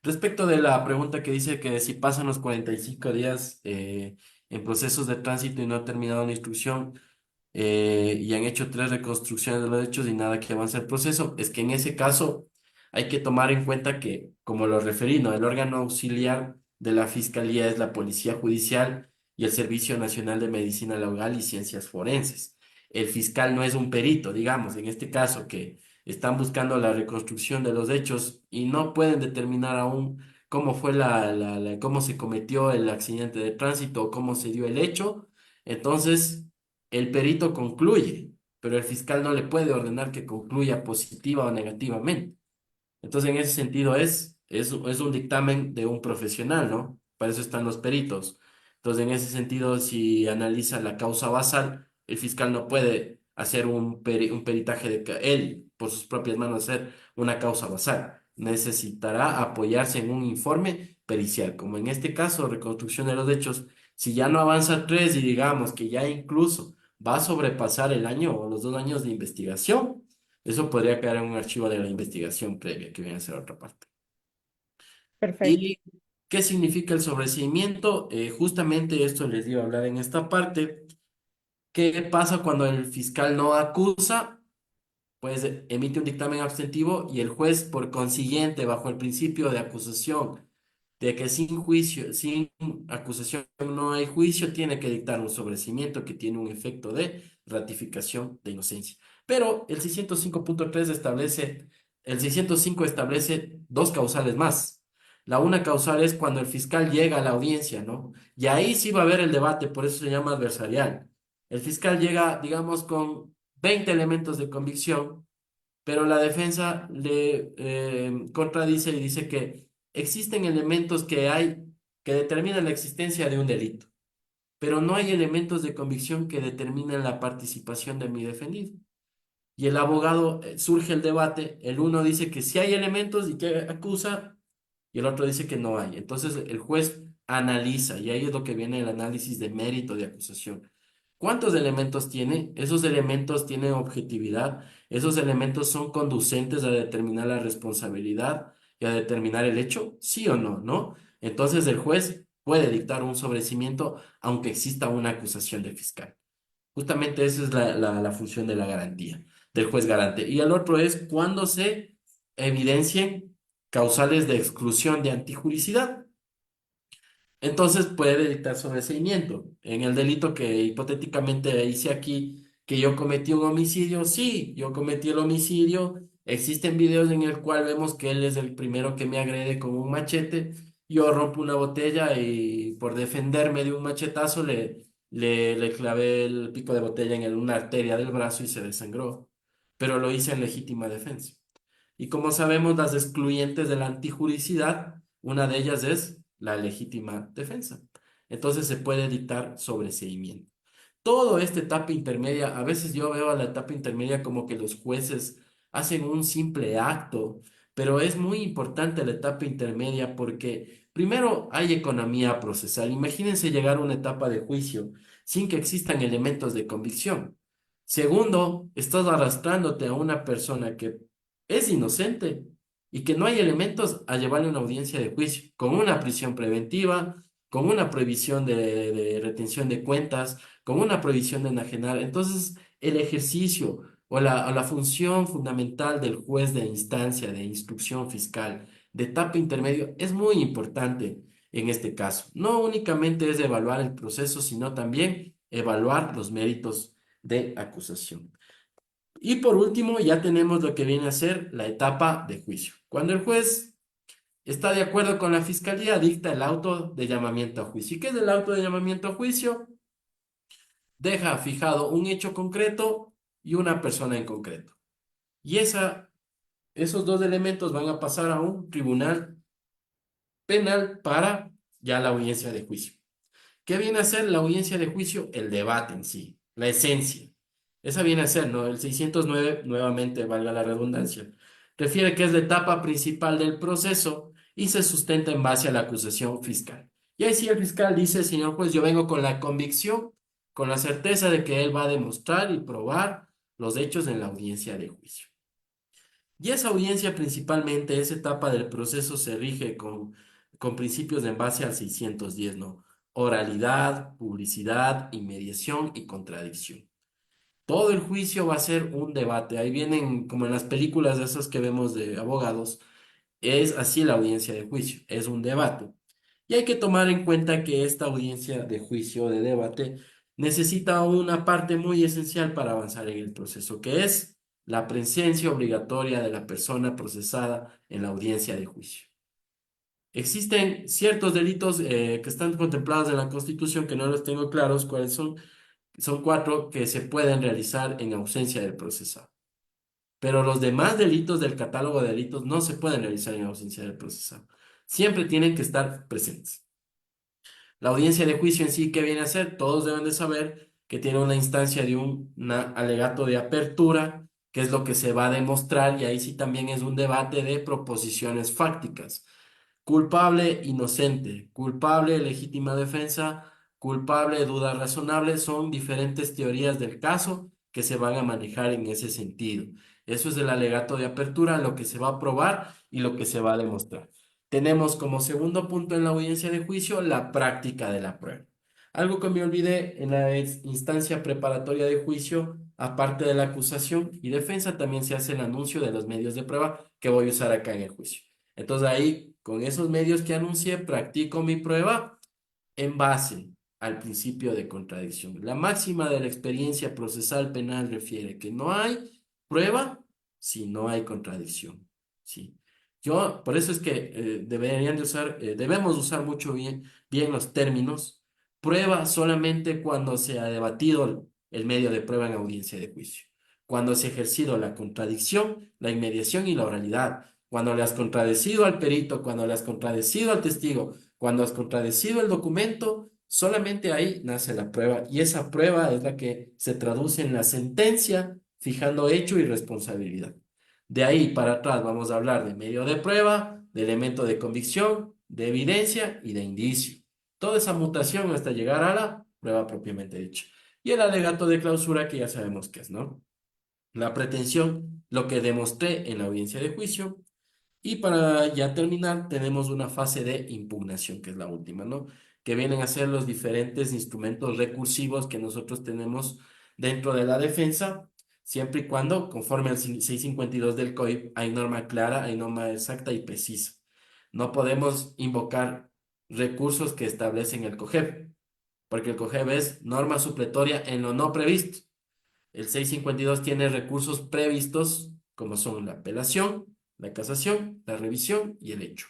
Speaker 2: Respecto de la pregunta que dice que si pasan los 45 días en procesos de tránsito y no ha terminado la instrucción, y han hecho 3 reconstrucciones de los hechos y nada que avance el proceso, es que en ese caso hay que tomar en cuenta que, como lo referí, ¿no? El órgano auxiliar de la Fiscalía es la Policía Judicial y el Servicio Nacional de Medicina Legal y Ciencias Forenses. El fiscal no es un perito, digamos, en este caso, que están buscando la reconstrucción de los hechos y no pueden determinar aún cómo fue cómo se cometió el accidente de tránsito o cómo se dio el hecho. Entonces, el perito concluye, pero el fiscal no le puede ordenar que concluya positiva o negativamente. Entonces, en ese sentido es un dictamen de un profesional, ¿no? Para eso están los peritos. Entonces, en ese sentido, si analiza la causa basal, el fiscal no puede hacer un peritaje él, por sus propias manos, hacer una causa basal. Necesitará apoyarse en un informe pericial, como en este caso, reconstrucción de los hechos. Si ya no avanza 3 y digamos que ya incluso va a sobrepasar el año o los 2 años de investigación, eso podría quedar en un archivo de la investigación previa, que viene a ser otra parte.
Speaker 1: Perfecto.
Speaker 2: ¿Y qué significa el sobreseimiento? Justamente esto les iba a hablar en esta parte. ¿Qué pasa cuando el fiscal no acusa? Pues emite un dictamen abstentivo y el juez, por consiguiente, bajo el principio de acusación, de que sin juicio, sin acusación no hay juicio, tiene que dictar un sobreseimiento que tiene un efecto de ratificación de inocencia. Pero el 605 establece 2 causales más. La una causal es cuando el fiscal llega a la audiencia, ¿no? Y ahí sí va a haber el debate, por eso se llama adversarial. El fiscal llega, digamos, con 20 elementos de convicción, pero la defensa le contradice y dice que existen elementos que determinan la existencia de un delito, pero no hay elementos de convicción que determinen la participación de mi defendido. Y el abogado, surge el debate, el uno dice que sí hay elementos y que acusa, y el otro dice que no hay. Entonces el juez analiza, y ahí es lo que viene el análisis de mérito de acusación. ¿Cuántos elementos tiene? Esos elementos tienen objetividad, esos elementos son conducentes a determinar la responsabilidad y a determinar el hecho, sí o no, ¿no? Entonces el juez puede dictar un sobreseimiento aunque exista una acusación del fiscal. Justamente esa es la función de la garantía, del juez garante. Y el otro es cuando se evidencien causales de exclusión de antijuricidad. Entonces puede dictar sobreseimiento. En el delito que hipotéticamente hice aquí, que yo cometí un homicidio, sí, yo cometí el homicidio. Existen videos en el cual vemos que él es el primero que me agrede con un machete. Yo rompo una botella y por defenderme de un machetazo le clavé el pico de botella en una arteria del brazo y se desangró. Pero lo hice en legítima defensa. Y como sabemos, las excluyentes de la antijuricidad, una de ellas es la legítima defensa. Entonces se puede dictar sobreseimiento. Todo esta etapa intermedia, a veces yo veo a la etapa intermedia como que los jueces hacen un simple acto, pero es muy importante la etapa intermedia porque primero hay economía procesal. Imagínense llegar a una etapa de juicio sin que existan elementos de convicción. Segundo, estás arrastrándote a una persona que es inocente y que no hay elementos a llevarle a una audiencia de juicio, con una prisión preventiva, con una prohibición de retención de cuentas, con una prohibición de enajenar. Entonces, el ejercicio o la función fundamental del juez de instancia, de instrucción fiscal, de etapa intermedio, es muy importante en este caso. No únicamente es evaluar el proceso, sino también evaluar los méritos de acusación. Y por último, ya tenemos lo que viene a ser la etapa de juicio. Cuando el juez está de acuerdo con la fiscalía, dicta el auto de llamamiento a juicio. ¿Y qué es el auto de llamamiento a juicio? Deja fijado un hecho concreto y una persona en concreto. Y esos dos elementos van a pasar a un tribunal penal para ya la audiencia de juicio. ¿Qué viene a ser la audiencia de juicio? El debate en sí, la esencia. Esa viene a ser, ¿no? El 609, nuevamente, valga la redundancia, refiere que es la etapa principal del proceso y se sustenta en base a la acusación fiscal. Y ahí sí el fiscal dice, señor juez, yo vengo con la convicción, con la certeza de que él va a demostrar y probar los hechos en la audiencia de juicio. Y esa audiencia principalmente, esa etapa del proceso se rige con principios en base al 610, ¿no? Oralidad, publicidad, inmediación y contradicción. Todo el juicio va a ser un debate. Ahí vienen, como en las películas de esas que vemos de abogados, es así la audiencia de juicio, es un debate. Y hay que tomar en cuenta que esta audiencia de juicio, de debate, necesita una parte muy esencial para avanzar en el proceso, que es la presencia obligatoria de la persona procesada en la audiencia de juicio. Existen ciertos delitos que están contemplados en la Constitución que no los tengo claros cuáles son. Son cuatro que se pueden realizar en ausencia del procesado. Pero los demás delitos del catálogo de delitos no se pueden realizar en ausencia del procesado. Siempre tienen que estar presentes. La audiencia de juicio en sí, ¿qué viene a ser? Todos deben de saber que tiene una instancia de un alegato de apertura, que es lo que se va a demostrar, y ahí sí también es un debate de proposiciones fácticas. Culpable, inocente, culpable, legítima defensa, culpable, duda razonable, son diferentes teorías del caso que se van a manejar en ese sentido. Eso es el alegato de apertura, lo que se va a probar y lo que se va a demostrar. Tenemos como segundo punto en la audiencia de juicio la práctica de la prueba. Algo que me olvidé en la instancia preparatoria de juicio, aparte de la acusación y defensa, también se hace el anuncio de los medios de prueba que voy a usar acá en el juicio. Entonces ahí, con esos medios que anuncié, practico mi prueba en base al principio de contradicción. La máxima de la experiencia procesal penal refiere que no hay prueba si no hay contradicción. ¿Sí? Por eso es que debemos usar mucho bien los términos. Prueba solamente cuando se ha debatido el medio de prueba en audiencia de juicio. Cuando se ha ejercido la contradicción, la inmediación y la oralidad. Cuando le has contradecido al perito, cuando le has contradecido al testigo, cuando has contradecido el documento, solamente ahí nace la prueba y esa prueba es la que se traduce en la sentencia, fijando hecho y responsabilidad. De ahí para atrás vamos a hablar de medio de prueba, de elemento de convicción, de evidencia y de indicio. Toda esa mutación hasta llegar a la prueba propiamente dicha. Y el alegato de clausura que ya sabemos qué es, ¿no? La pretensión, lo que demostré en la audiencia de juicio. Y para ya terminar, tenemos una fase de impugnación, que es la última, ¿no? Que vienen a ser los diferentes instrumentos recursivos que nosotros tenemos dentro de la defensa siempre y cuando, conforme al 652 del COIP, hay norma clara, hay norma exacta y precisa. No podemos invocar recursos que establecen el COGEB, porque el COGEB es norma supletoria en lo no previsto. El 652 tiene recursos previstos, como son la apelación, la casación, la revisión y el hecho.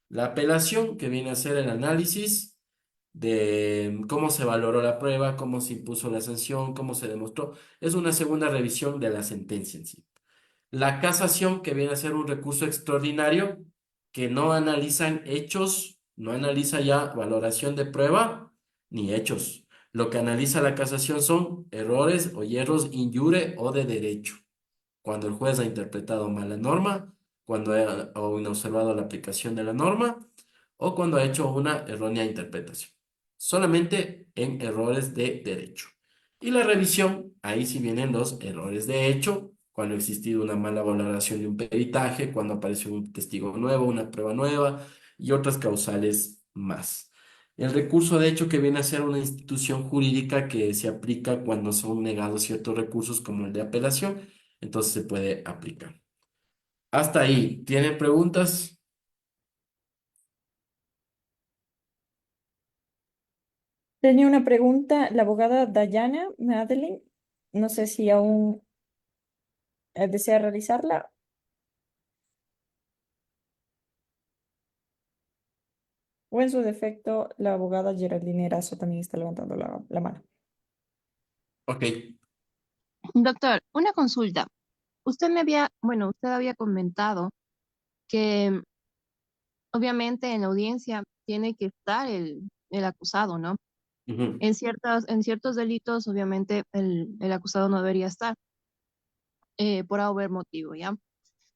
Speaker 2: La apelación, que viene a ser el análisis de cómo se valoró la prueba, cómo se impuso la sanción, cómo se demostró, es una segunda revisión de la sentencia en sí. La casación, que viene a ser un recurso extraordinario, que no analizan hechos, no analiza ya valoración de prueba ni hechos. Lo que analiza la casación son errores o hierros in iure o de derecho. Cuando el juez ha interpretado mal la norma, cuando ha o inobservado la aplicación de la norma o cuando ha hecho una errónea interpretación. Solamente en errores de derecho. Y la revisión, ahí sí vienen los errores de hecho, cuando ha existido una mala valoración de un peritaje, cuando apareció un testigo nuevo, una prueba nueva y otras causales más. El recurso de hecho que viene a ser una institución jurídica que se aplica cuando son negados ciertos recursos como el de apelación, entonces se puede aplicar. Hasta ahí, ¿tienen preguntas?
Speaker 1: Tenía una pregunta, la abogada Dayana Madeline, no sé si aún desea realizarla. O en su defecto, la abogada Geraldine Erazo también está levantando la mano.
Speaker 2: Ok.
Speaker 3: Doctor, una consulta. Usted había comentado que obviamente en la audiencia tiene que estar el acusado, ¿no?
Speaker 2: Ujú.
Speaker 3: En ciertos delitos, obviamente, el acusado no debería estar por haber motivo, ¿ya?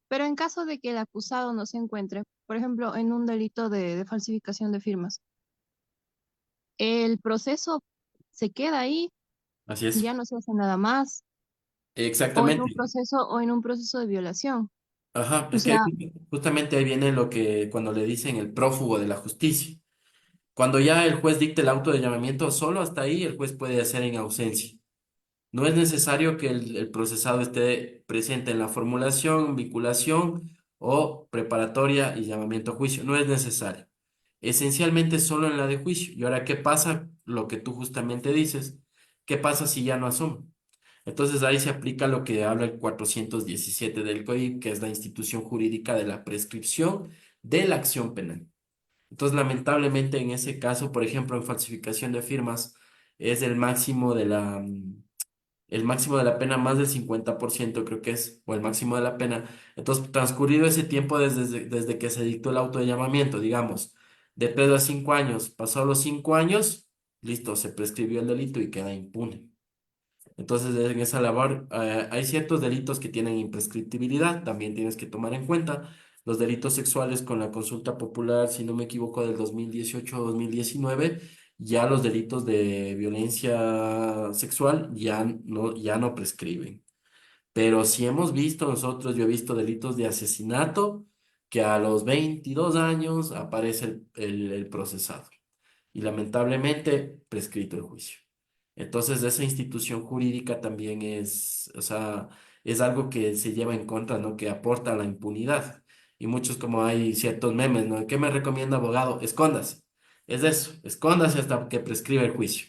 Speaker 3: Pero en caso de que el acusado no se encuentre, por ejemplo, en un delito de falsificación de firmas, el proceso se queda ahí,
Speaker 2: Así es.
Speaker 3: ya no se hace nada más,
Speaker 2: Exactamente.
Speaker 3: o en un proceso de violación.
Speaker 2: Ajá,
Speaker 3: O
Speaker 2: es que
Speaker 3: sea,
Speaker 2: justamente ahí viene lo que cuando le dicen el prófugo de la justicia. Cuando ya el juez dicte el auto de llamamiento, solo hasta ahí el juez puede hacer en ausencia. No es necesario que el procesado esté presente en la formulación, vinculación o preparatoria y llamamiento a juicio. No es necesario. Esencialmente solo en la de juicio. Y ahora, ¿qué pasa? Lo que tú justamente dices. ¿Qué pasa si ya no asoma? Entonces ahí se aplica lo que habla el 417 del COIP, que es la institución jurídica de la prescripción de la acción penal. Entonces, lamentablemente, en ese caso, por ejemplo, en falsificación de firmas, es el máximo de la pena más del 50% creo que es, o el máximo de la pena. Entonces, transcurrido ese tiempo desde que se dictó el auto de llamamiento, digamos, de 3 a 5 años, pasó los 5 años, listo, se prescribió el delito y queda impune. Entonces, en esa labor, hay ciertos delitos que tienen imprescriptibilidad, también tienes que tomar en cuenta. Los delitos sexuales con la consulta popular, si no me equivoco, del 2018 o 2019, ya los delitos de violencia sexual ya no prescriben. Pero si hemos visto nosotros, yo he visto delitos de asesinato que a los 22 años aparece el procesado y lamentablemente prescrito el juicio. Entonces, esa institución jurídica también es, o sea, es algo que se lleva en contra, ¿no? Que aporta a la impunidad. Y muchos, como hay ciertos memes, ¿no? ¿Qué me recomienda abogado? Escóndase. Es eso, escóndase hasta que prescriba el juicio.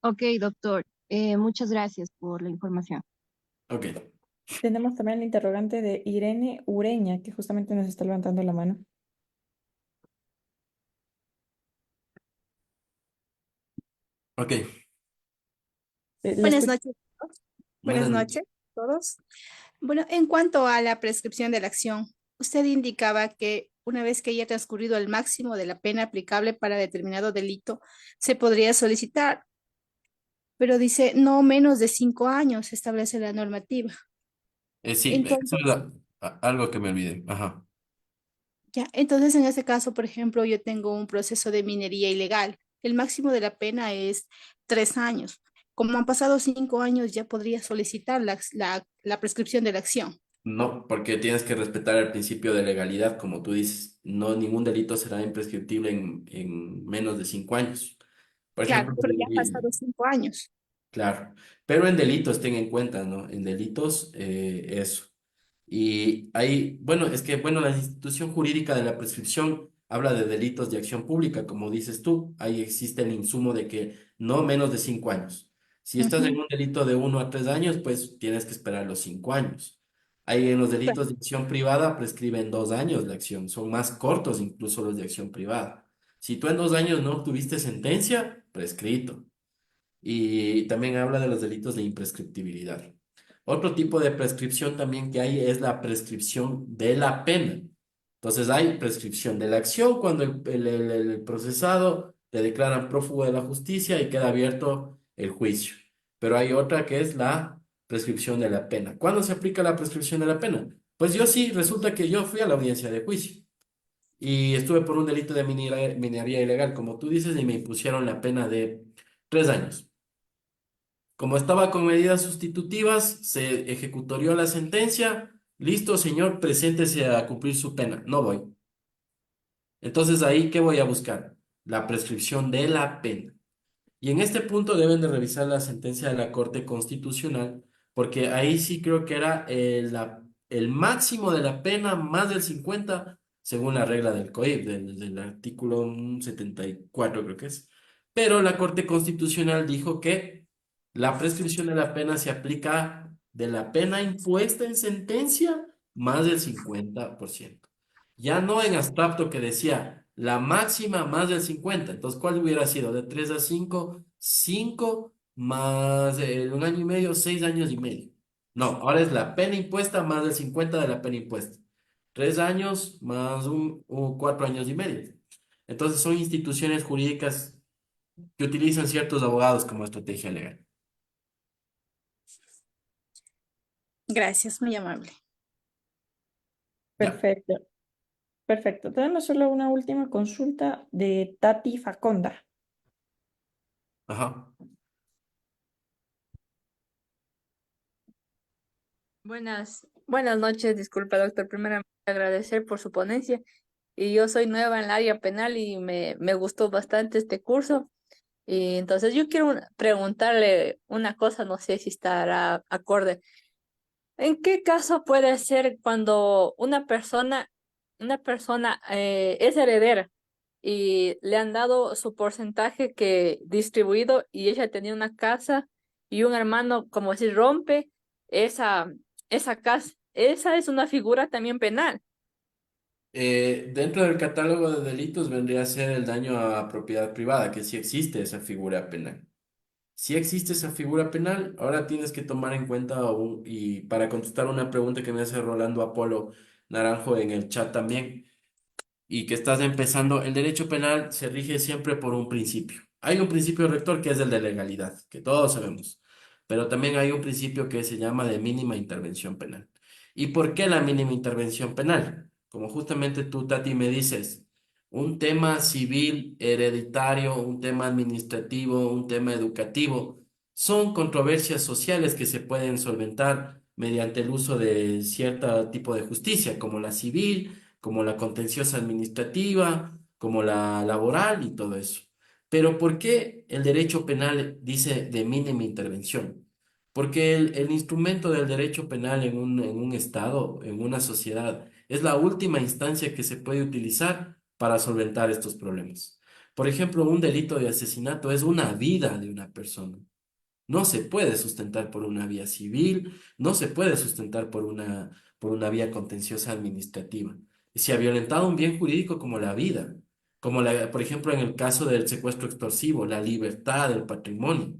Speaker 3: ok, doctor, muchas gracias por la información.
Speaker 2: Ok,
Speaker 1: Tenemos también la interrogante de Irene Ureña, que justamente nos está levantando la mano.
Speaker 2: ok.
Speaker 1: La
Speaker 5: Buenas
Speaker 1: escucho.
Speaker 5: noches. Buenas
Speaker 2: Buenas noches.
Speaker 5: noches a todos. Bueno, en cuanto a la prescripción de la acción, usted indicaba que una vez que haya transcurrido el máximo de la pena aplicable para determinado delito, se podría solicitar, pero dice no menos de 5 años, establece la normativa.
Speaker 2: Sí, eso es
Speaker 5: Entonces,
Speaker 2: algo que me olvidé. Ajá.
Speaker 5: entonces en ese caso, por ejemplo, yo tengo un proceso de minería ilegal. El máximo de la pena es 3 años. Como han pasado 5 años, ya podría solicitar la prescripción de la acción.
Speaker 2: No, porque tienes que respetar el principio de legalidad, como tú dices. No, ningún delito será imprescriptible en menos de 5 años. Por
Speaker 5: Claro,
Speaker 2: ejemplo,
Speaker 5: pero ya han pasado 5 años.
Speaker 2: Claro, pero en delitos ten en cuenta, ¿no? En delitos, eso. Y ahí, bueno, es que, bueno, la institución jurídica de la prescripción habla de delitos de acción pública, como dices tú, ahí existe el insumo de que no menos de 5 años. Si estás en
Speaker 5: Ujú.
Speaker 2: un delito de 1 a 3 años, pues tienes que esperar los 5 años. Ahí en los delitos de acción privada prescriben 2 años la acción, son más cortos incluso los de acción privada. Si tú en 2 años no obtuviste sentencia, prescrito. Y también habla de los delitos de imprescriptibilidad. Otro tipo de prescripción también que hay es la prescripción de la pena. Entonces hay prescripción de la acción cuando el procesado le declaran prófugo de la justicia y queda abierto el juicio. Pero hay otra que es la prescripción de la pena. ¿Cuándo se aplica la prescripción de la pena? Pues yo sí, resulta que yo fui a la audiencia de juicio y estuve por un delito de minería ilegal, como tú dices, y me impusieron la pena de 3 años. Como estaba con medidas sustitutivas, se ejecutorió la sentencia. Listo, señor, preséntese a cumplir su pena. No voy. Entonces ahí, ¿qué voy a buscar? La prescripción de la pena. Y en este punto deben de revisar la sentencia de la Corte Constitucional, porque ahí sí creo que era el máximo de la pena más del 50 según la regla del COIP, del artículo 74 creo que es. Pero la Corte Constitucional dijo que la prescripción de la pena se aplica de la pena impuesta en sentencia más del 50%. Ya no en abstracto que decía la máxima más del 50. Entonces, ¿cuál hubiera sido? De 3 a 5, 5 más 1 año y medio, 6 años y medio. No, ahora es la pena impuesta más del 50 de la pena impuesta. 3 años más 4 años y medio. Entonces, son instituciones jurídicas que utilizan ciertos abogados como estrategia legal.
Speaker 5: Gracias, muy amable.
Speaker 2: Ya,
Speaker 1: Perfecto, perfecto. Tenemos solo una última consulta de Tati Faconda.
Speaker 2: ajá.
Speaker 6: Buenas noches, disculpa, doctor. Primeramente, agradecer por su ponencia. Y yo soy nueva en el área penal y me gustó bastante este curso. Y entonces yo quiero preguntarle una cosa, no sé si estará acorde. ¿En qué caso puede ser cuando una persona es heredera y le han dado su porcentaje que distribuido y ella tenía una casa y un hermano, como si rompe esa casa? Esa es una figura también penal.
Speaker 2: Dentro del catálogo de delitos vendría a ser el daño a propiedad privada, que sí existe esa figura penal. Si existe esa figura penal, ahora tienes que tomar en cuenta, y para contestar una pregunta que me hace Rolando Apolo Naranjo en el chat también, y que estás empezando, el derecho penal se rige siempre por un principio. Hay un principio rector que es el de legalidad, que todos sabemos, pero también hay un principio que se llama de mínima intervención penal. ¿Y por qué la mínima intervención penal? Como justamente tú, Tati, me dices, un tema civil, hereditario, un tema administrativo, un tema educativo, son controversias sociales que se pueden solventar mediante el uso de cierto tipo de justicia, como la civil, como la contenciosa administrativa, como la laboral y todo eso. Pero ¿por qué el derecho penal dice de mínima intervención? Porque el instrumento del derecho penal en un estado, en una sociedad, es la última instancia que se puede utilizar para solventar estos problemas. Por ejemplo, un delito de asesinato es una vida de una persona. No se puede sustentar por una vía civil, no se puede sustentar por una vía contenciosa administrativa. Se ha violentado un bien jurídico como la vida, como por ejemplo en el caso del secuestro extorsivo, la libertad del patrimonio.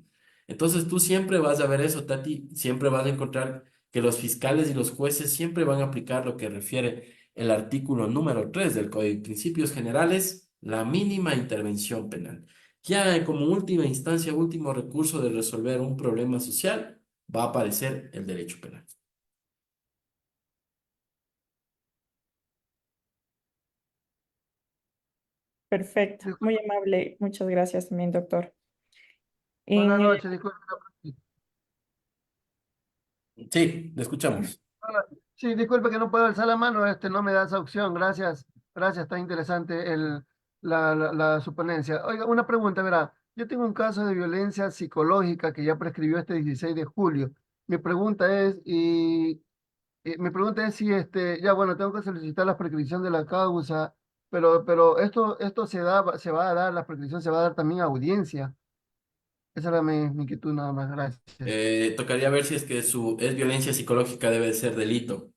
Speaker 2: Entonces tú siempre vas a ver eso, Tati, siempre vas a encontrar que los fiscales y los jueces siempre van a aplicar lo que refiere el artículo número 3 del Código de Principios Generales, la mínima intervención penal. Ya como última instancia, último recurso de resolver un problema social, va a aparecer el derecho penal.
Speaker 1: Perfecto, muy amable. Muchas gracias también, doctor.
Speaker 7: Buenas
Speaker 1: En el-
Speaker 7: noches, disculpe.
Speaker 2: Sí, le escuchamos.
Speaker 7: Sí, disculpe que no puedo alzar la mano, no me da esa opción. Gracias, gracias, está interesante su ponencia. Oiga, una pregunta, verá. Yo tengo un caso de violencia psicológica que ya prescribió este 16 de julio. Mi pregunta es, mi pregunta es si ya bueno, tengo que solicitar la prescripción de la causa, pero esto se va a dar, la prescripción se va a dar también a audiencia. Esa era mi inquietud nada más, gracias.
Speaker 2: Tocaría ver si es que es violencia psicológica, debe ser delito.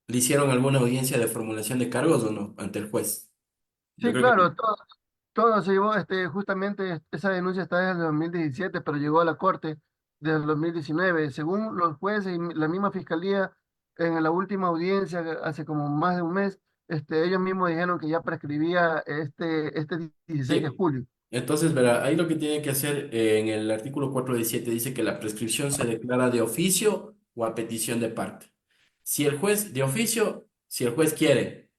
Speaker 2: ¿Le hicieron alguna audiencia de formulación de cargos o no ante el juez? Yo
Speaker 7: Sí,
Speaker 2: creo que
Speaker 7: claro, todo se llevó, justamente esa denuncia está desde el 2017, pero llegó a la corte desde el 2019. Según los jueces y la misma fiscalía, en la última audiencia, hace como más de un mes, ellos mismos dijeron que ya prescribía este 16 de
Speaker 2: sí.
Speaker 7: julio.
Speaker 2: Entonces, verá, ahí lo que tiene que hacer en el artículo 417 dice que la prescripción se declara de oficio o a petición de parte. Si el juez, de oficio, si el juez quiere.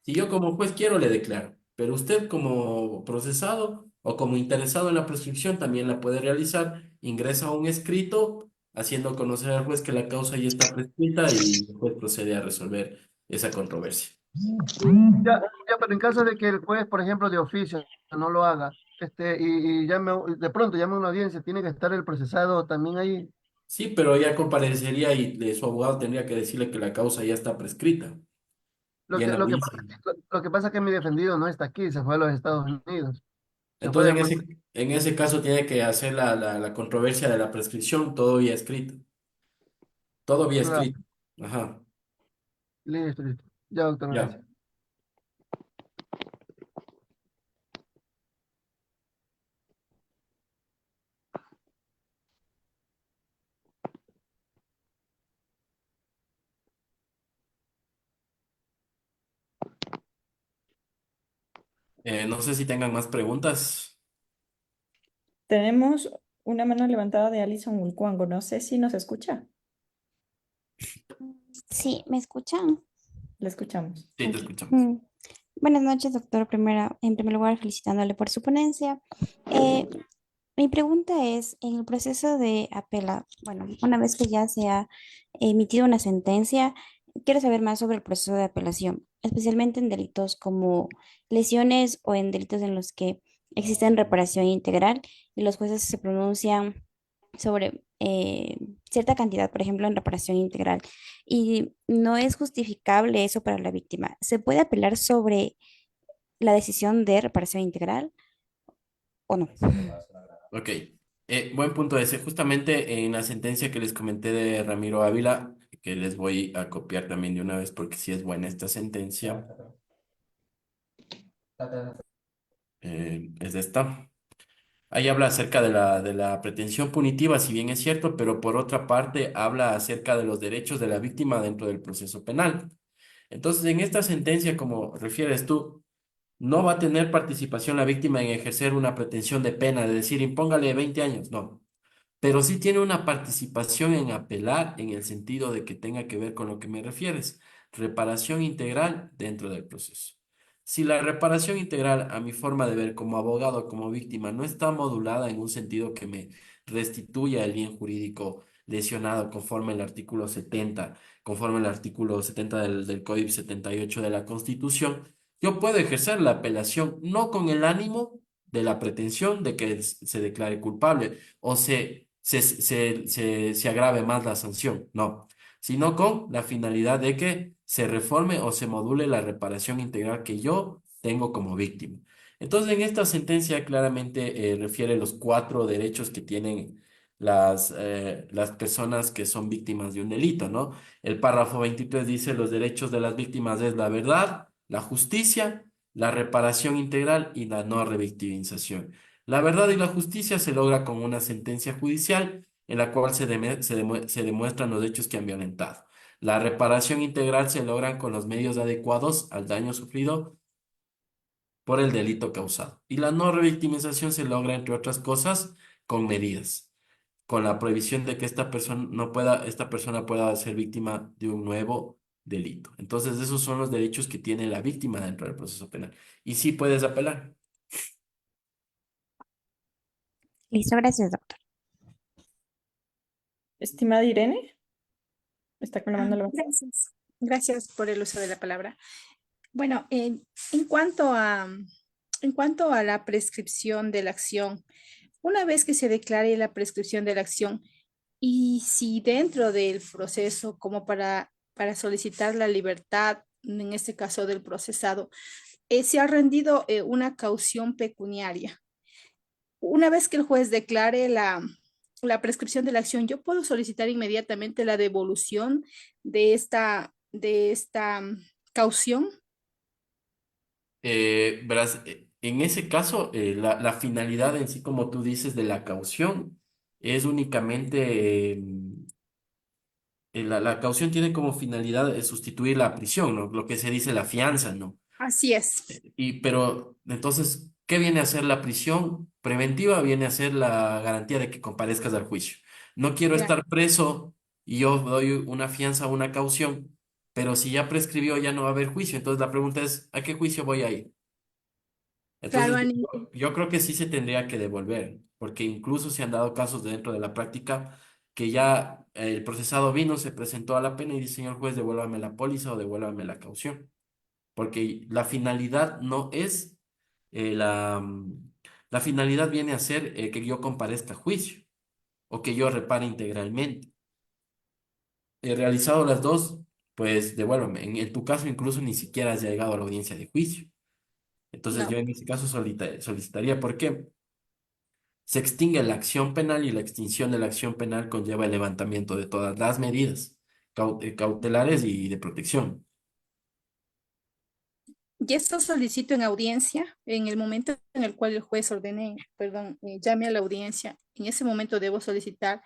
Speaker 2: Si yo como juez quiero, le declaro, pero usted como procesado o como interesado en la prescripción también la puede realizar. Ingresa un escrito haciendo conocer al juez que la causa ya está prescrita y el juez procede a resolver esa controversia.
Speaker 7: Ya, pero en caso de que el juez, por ejemplo, de oficio no lo haga, y de pronto llame a una audiencia, tiene que estar el procesado también ahí.
Speaker 2: Sí, pero ya comparecería y su abogado tendría que decirle que la causa ya está prescrita.
Speaker 7: Lo
Speaker 2: Y en
Speaker 7: que,
Speaker 2: la
Speaker 7: lo que
Speaker 2: audiencia.
Speaker 7: pasa, lo que pasa es que mi defendido no está aquí, se fue a los Estados Unidos. Se fue
Speaker 2: Entonces,
Speaker 7: de forma.
Speaker 2: en ese caso tiene que hacer la controversia de la prescripción, todo vía escrito. Todo vía
Speaker 7: Claro,
Speaker 2: escrito. Ajá.
Speaker 7: listo, listo. Ya, doctor,
Speaker 2: Ya.
Speaker 7: gracias.
Speaker 2: No sé si tengan más preguntas.
Speaker 1: Tenemos una mano levantada de Alison Ulcuango. No sé si nos escucha.
Speaker 8: Sí, ¿me escuchan?
Speaker 1: La escuchamos.
Speaker 2: Sí, te
Speaker 8: Ok.
Speaker 2: escuchamos.
Speaker 8: Buenas noches, doctor. En primer lugar, felicitándole por su ponencia. Eh, Mi pregunta es, en el proceso de bueno, una vez que ya se ha emitido una sentencia, quiero saber más sobre el proceso de apelación, especialmente en delitos como lesiones o en delitos en los que existe reparación integral y los jueces se pronuncian sobre cierta cantidad, por ejemplo, en reparación integral, y no es justificable eso para la víctima. ¿Se puede apelar sobre la decisión de reparación integral o no?
Speaker 2: Ok. Buen punto ese. Justamente en la sentencia que les comenté de Ramiro Ávila, que les voy a copiar también de una vez porque sí es buena esta sentencia, es esta. Ahí habla acerca de la pretensión punitiva, si bien es cierto, pero por otra parte habla acerca de los derechos de la víctima dentro del proceso penal. Entonces, en esta sentencia, como refieres tú, no va a tener participación la víctima en ejercer una pretensión de pena, de decir, impóngale 20 años, no. Pero sí tiene una participación en apelar en el sentido de que tenga que ver con lo que me refieres, reparación integral dentro del proceso. Si la reparación integral, a mi forma de ver como abogado, como víctima, no está modulada en un sentido que me restituya el bien jurídico lesionado conforme el artículo 70, conforme el artículo 70 del Código 78 de la Constitución, yo puedo ejercer la apelación no con el ánimo de la pretensión de que se declare culpable o se agrave más la sanción, no, sino con la finalidad de que se reforme o se module la reparación integral que yo tengo como víctima. Entonces, en esta sentencia claramente refiere los cuatro derechos que tienen las personas que son víctimas de un delito, ¿no? El párrafo 23 dice los derechos de las víctimas es la verdad, la justicia, la reparación integral y la no revictimización. La verdad y la justicia se logra con una sentencia judicial en la cual se demuestran los hechos que han violentado. La reparación integral se logra con los medios adecuados al daño sufrido por el delito causado. Y la no revictimización se logra, entre otras cosas, con medidas, con la prohibición de que esta persona pueda ser víctima de un nuevo delito. Entonces, esos son los derechos que tiene la víctima dentro del proceso penal. Y sí puedes apelar.
Speaker 8: Listo, gracias, doctor.
Speaker 1: Estimada Irene, está con la mano levantada.
Speaker 5: Gracias. Gracias por el uso de la palabra. Bueno, en cuanto a la prescripción de la acción, una vez que se declare la prescripción de la acción y si dentro del proceso, como para solicitar la libertad, en este caso del procesado, se ha rendido una caución pecuniaria. Una vez que el juez declare la prescripción de la acción, yo puedo solicitar inmediatamente la devolución de esta caución.
Speaker 2: Verás, en ese caso, la finalidad en sí, como tú dices, de la caución es únicamente, la caución tiene como finalidad sustituir la prisión, ¿no? Lo que se dice la fianza, ¿no?
Speaker 5: Así es.
Speaker 2: Pero entonces, ¿qué viene a ser la prisión preventiva? Viene a ser la garantía de que comparezcas al juicio. No quiero
Speaker 5: Claro,
Speaker 2: estar preso y yo doy una fianza o una caución, pero si ya prescribió ya no va a haber juicio. Entonces la pregunta es, ¿a qué juicio voy a ir?
Speaker 5: claro,
Speaker 2: Entonces,
Speaker 5: Ani.
Speaker 2: yo creo que sí se tendría que devolver, porque incluso se han dado casos dentro de la práctica que ya el procesado vino, se presentó a la pena y dice, señor juez, devuélvame la póliza o devuélvame la caución, porque la finalidad no es la finalidad viene a ser que yo comparezca a juicio o que yo repare integralmente. He realizado las dos, pues devuélveme. En tu caso incluso ni siquiera has llegado a la audiencia de juicio. Entonces
Speaker 5: No,
Speaker 2: yo en ese caso solicitaría, ¿por qué? Se extingue la acción penal y la extinción de la acción penal conlleva el levantamiento de todas las medidas cautelares y de protección.
Speaker 5: y esto solicito en audiencia, en el momento en el cual el juez ordene, perdón, llame a la audiencia, en ese momento debo solicitar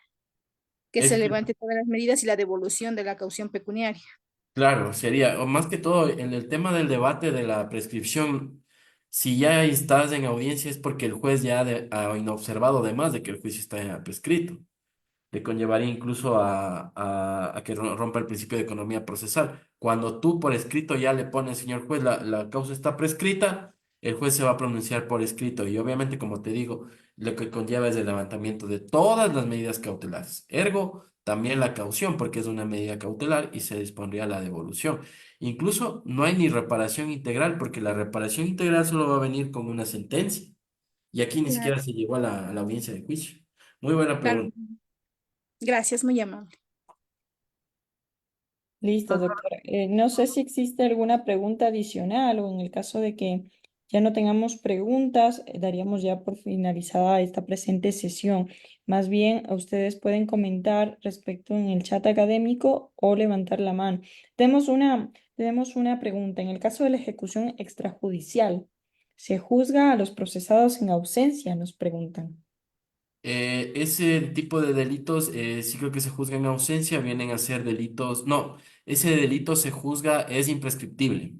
Speaker 5: que
Speaker 2: Es
Speaker 5: se
Speaker 2: que,
Speaker 5: levante todas las medidas y la devolución de la caución pecuniaria.
Speaker 2: claro, sería, o más que todo, en el tema del debate de la prescripción, si ya estás en audiencia es porque el juez ya ha inobservado además de que el juicio está prescrito. Le conllevaría incluso a que rompa el principio de economía procesal. Cuando tú por escrito ya le pones, señor juez, la causa está prescrita, el juez se va a pronunciar por escrito y obviamente, como te digo, lo que conlleva es el levantamiento de todas las medidas cautelares. Ergo, también la caución, porque es una medida cautelar y se dispondría la devolución. Incluso no hay ni reparación integral, porque la reparación integral solo va a venir con una sentencia. Y aquí ni
Speaker 5: Claro,
Speaker 2: siquiera se llegó a la audiencia de juicio. Muy buena
Speaker 5: claro.
Speaker 2: pregunta.
Speaker 5: Gracias, muy amable.
Speaker 1: Listo, doctora. No sé si existe alguna pregunta adicional o en el caso de que ya no tengamos preguntas, daríamos ya por finalizada esta presente sesión. Más bien, ustedes pueden comentar respecto en el chat académico o levantar la mano. Tenemos una pregunta. En el caso de la ejecución extrajudicial, ¿se juzga a los procesados en ausencia? Nos preguntan.
Speaker 2: Ese tipo de delitos sí creo que se juzga en ausencia, vienen a ser delitos, no, ese delito se juzga, es imprescriptible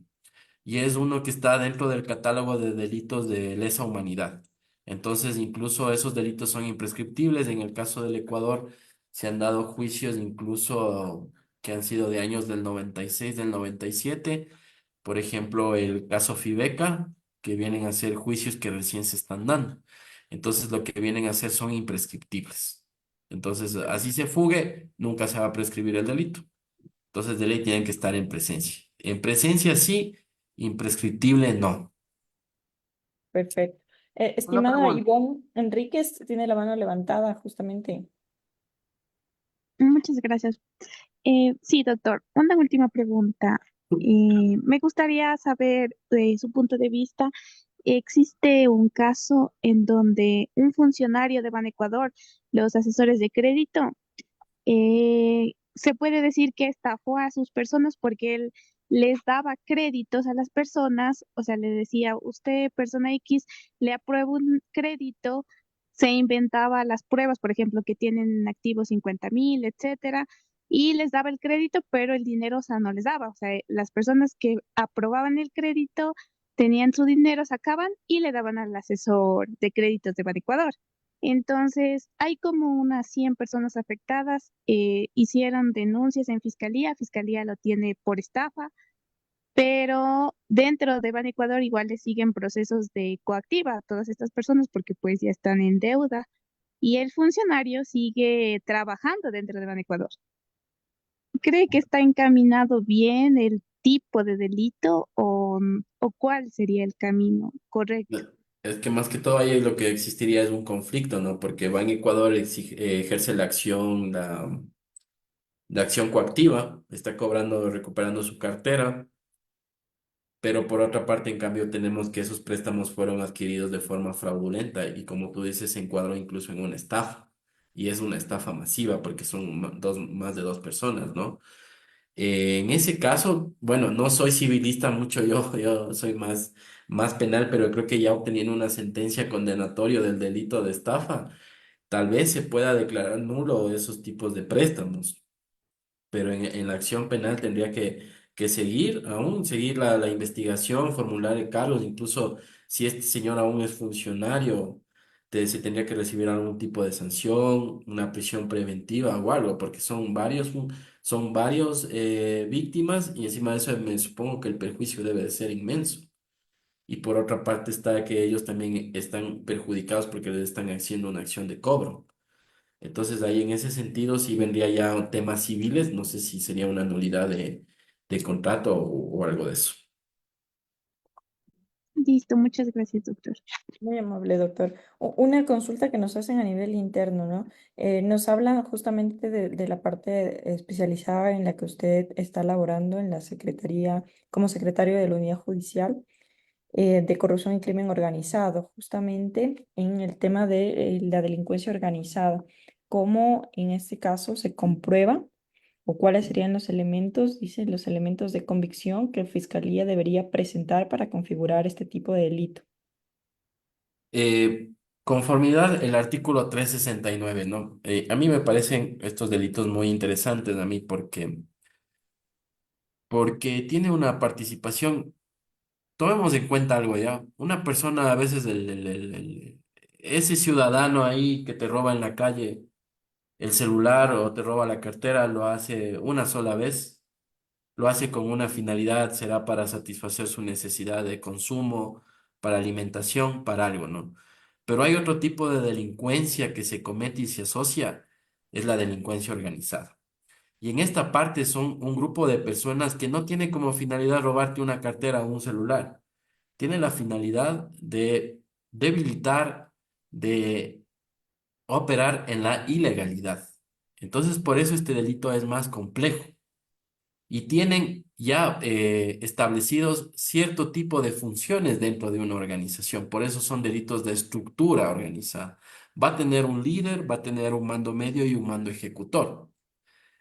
Speaker 2: y es uno que está dentro del catálogo de delitos de lesa humanidad. Entonces, incluso esos delitos son imprescriptibles. En el caso del Ecuador se han dado juicios incluso que han sido de años del 96, del 97. Por ejemplo, el caso Fibeca, que vienen a ser juicios que recién se están dando. Entonces, lo que vienen a ser son imprescriptibles. Entonces, así se fugue, nunca se va a prescribir el delito. Entonces, de ley tienen que estar en presencia. En presencia sí, imprescriptible no.
Speaker 1: Perfecto.
Speaker 7: Una
Speaker 1: Estimada
Speaker 7: pregunta.
Speaker 1: Ivonne Enríquez, tiene la mano levantada justamente.
Speaker 4: Muchas gracias. Sí, doctor, una última pregunta. Me gustaría saber de su punto de vista, ¿existe un caso en donde un funcionario de Banecuador, los asesores de crédito, se puede decir que estafó a sus personas porque él les daba créditos a las personas, o sea, le decía, usted, persona X, le apruebo un crédito, se inventaba las pruebas, por ejemplo, que tienen activos 50.000, etcétera, y les daba el crédito, pero el dinero, o sea, no les daba, o sea, las personas que aprobaban el crédito tenían su dinero, sacaban y le daban al asesor de créditos de Ecuador. Entonces, hay como unas 100 personas afectadas, hicieron denuncias en fiscalía, fiscalía lo tiene por estafa, pero dentro de Ban Ecuador igual le siguen procesos de coactiva a todas estas personas porque pues ya están en deuda y el funcionario sigue trabajando dentro de Ban Ecuador. ¿Cree que está encaminado bien el tipo de delito o cuál sería el camino correcto?
Speaker 2: Es que más que todo ahí lo que existiría es un conflicto, ¿no? Porque va en Ecuador ejerce la acción coactiva, está cobrando, recuperando su cartera, pero por otra parte, en cambio, tenemos que esos préstamos fueron adquiridos de forma fraudulenta y como tú dices, se encuadró incluso en una estafa. Y es una estafa masiva porque son más de dos personas, ¿no? En ese caso, bueno, no soy civilista mucho, yo soy más penal, pero creo que ya obteniendo una sentencia condenatoria del delito de estafa, tal vez se pueda declarar nulo esos tipos de préstamos, pero en la acción penal tendría que seguir la investigación, formular cargos, incluso si este señor aún es funcionario, se tendría que recibir algún tipo de sanción, una prisión preventiva o algo, porque son varios víctimas y encima de eso me supongo que el perjuicio debe de ser inmenso. Y por otra parte está que ellos también están perjudicados porque les están haciendo una acción de cobro. Entonces ahí en ese sentido sí vendría ya temas civiles, no sé si sería una nulidad de contrato o algo de eso.
Speaker 4: Listo, muchas gracias, doctor.
Speaker 1: Muy amable, doctor. Una consulta que nos hacen a nivel interno, ¿no? Nos hablan justamente de la parte especializada en la que usted está laborando en la Secretaría, como secretario de la Unidad Judicial de Corrupción y Crimen Organizado, justamente en el tema de la delincuencia organizada. ¿Cómo en este caso se comprueba o cuáles serían los elementos, dice, los elementos de convicción que Fiscalía debería presentar para configurar este tipo de delito?
Speaker 2: Eh, Conformidad el artículo 369, ¿no? A mí me parecen estos delitos muy interesantes a mí porque tiene una participación. Tomemos en cuenta algo ya. Una persona a veces, ese ciudadano ahí que te roba en la calle el celular o te roba la cartera, lo hace una sola vez, lo hace con una finalidad, será para satisfacer su necesidad de consumo, para alimentación, para algo, ¿no? Pero hay otro tipo de delincuencia que se comete y se asocia, es la delincuencia organizada. Y en esta parte son un grupo de personas que no tiene como finalidad robarte una cartera o un celular, tiene la finalidad de debilitar, de operar en la ilegalidad. Entonces, por eso este delito es más complejo y tienen ya establecidos cierto tipo de funciones dentro de una organización. Por eso son delitos de estructura organizada. Va a tener un líder, va a tener un mando medio y un mando ejecutor.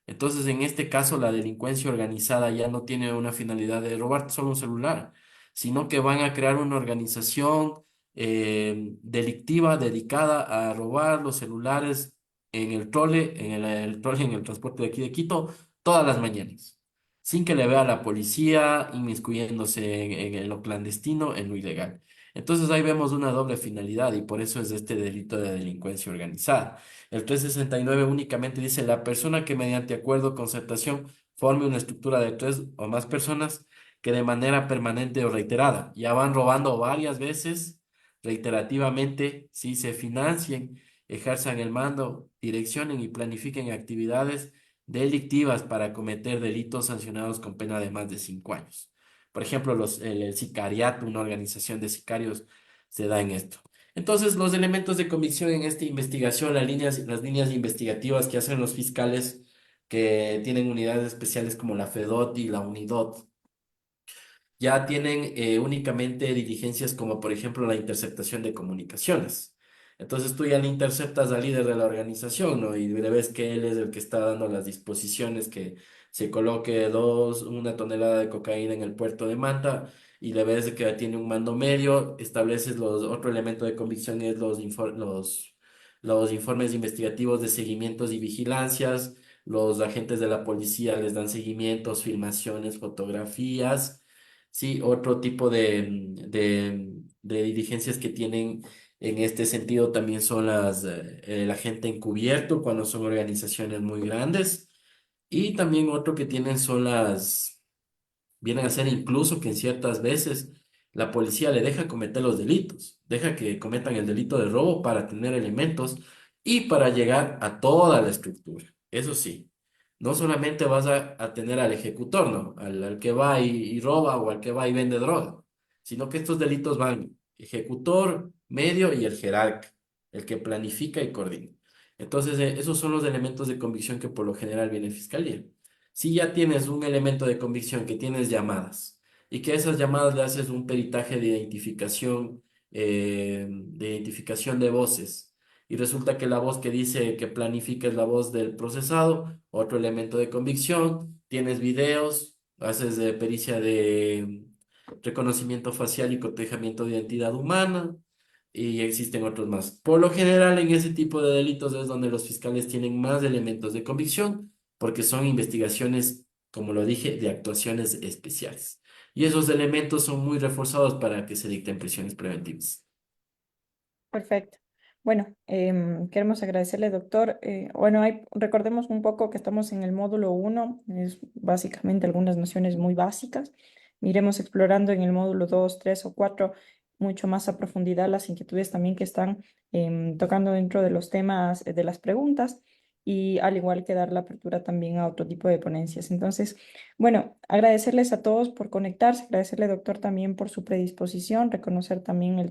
Speaker 2: Entonces, en este caso, la delincuencia organizada ya no tiene una finalidad de robarte solo un celular, sino que van a crear una organización delictiva dedicada a robar los celulares en el trole, el trole, en el transporte de aquí de Quito, todas las mañanas, sin que le vea la policía inmiscuyéndose en lo clandestino, en lo ilegal. Entonces ahí vemos una doble finalidad y por eso es este delito de delincuencia organizada. El 369 únicamente dice la persona que mediante acuerdo o concertación forme una estructura de tres o más personas que de manera permanente o reiterada ya van robando varias veces, reiterativamente, si se financien, ejerzan el mando, direccionen y planifiquen actividades delictivas para cometer delitos sancionados con pena de más de 5 años. Por ejemplo, el sicariato, una organización de sicarios, se da en esto. Entonces, los elementos de convicción en esta investigación, las líneas investigativas que hacen los fiscales que tienen unidades especiales como la FEDOT y la UNIDOT, ya tienen únicamente diligencias como por ejemplo la interceptación de comunicaciones. Entonces tú ya le interceptas al líder de la organización, ¿no? Y le ves que él es el que está dando las disposiciones que se coloque una tonelada de cocaína en el puerto de Manta y le ves que tiene un mando medio, estableces otro elemento de convicción es los informes investigativos de seguimientos y vigilancias, los agentes de la policía les dan seguimientos, filmaciones, fotografías. Sí, otro tipo de diligencias que tienen en este sentido también son el agente encubierto cuando son organizaciones muy grandes y también otro que tienen vienen a ser incluso que en ciertas veces la policía le deja cometer los delitos, deja que cometan el delito de robo para tener elementos y para llegar a toda la estructura. Eso sí, no solamente vas a tener al ejecutor, ¿no? Al que va y roba o al que va y vende droga, sino que estos delitos van ejecutor, medio y el jerarca, el que planifica y coordina. Entonces, esos son los elementos de convicción que por lo general viene en fiscalía. Si ya tienes un elemento de convicción, que tienes llamadas, y que a esas llamadas le haces un peritaje de identificación de voces, y resulta que la voz que dice que planifica es la voz del procesado, otro elemento de convicción, tienes videos, haces de pericia de reconocimiento facial y cotejamiento de identidad humana, y existen otros más. Por lo general, en ese tipo de delitos es donde los fiscales tienen más elementos de convicción, porque son investigaciones, como lo dije, de actuaciones especiales. Y esos elementos son muy reforzados para que se dicten prisiones preventivas.
Speaker 1: Perfecto. Bueno, queremos agradecerle, doctor. Bueno, recordemos un poco que estamos en el módulo 1, es básicamente algunas nociones muy básicas. Iremos explorando en el módulo 2, 3 o 4 mucho más a profundidad las inquietudes también que están tocando dentro de los temas de las preguntas y al igual que dar la apertura también a otro tipo de ponencias. Entonces, bueno, agradecerles a todos por conectarse, agradecerle, doctor, también por su predisposición, reconocer también el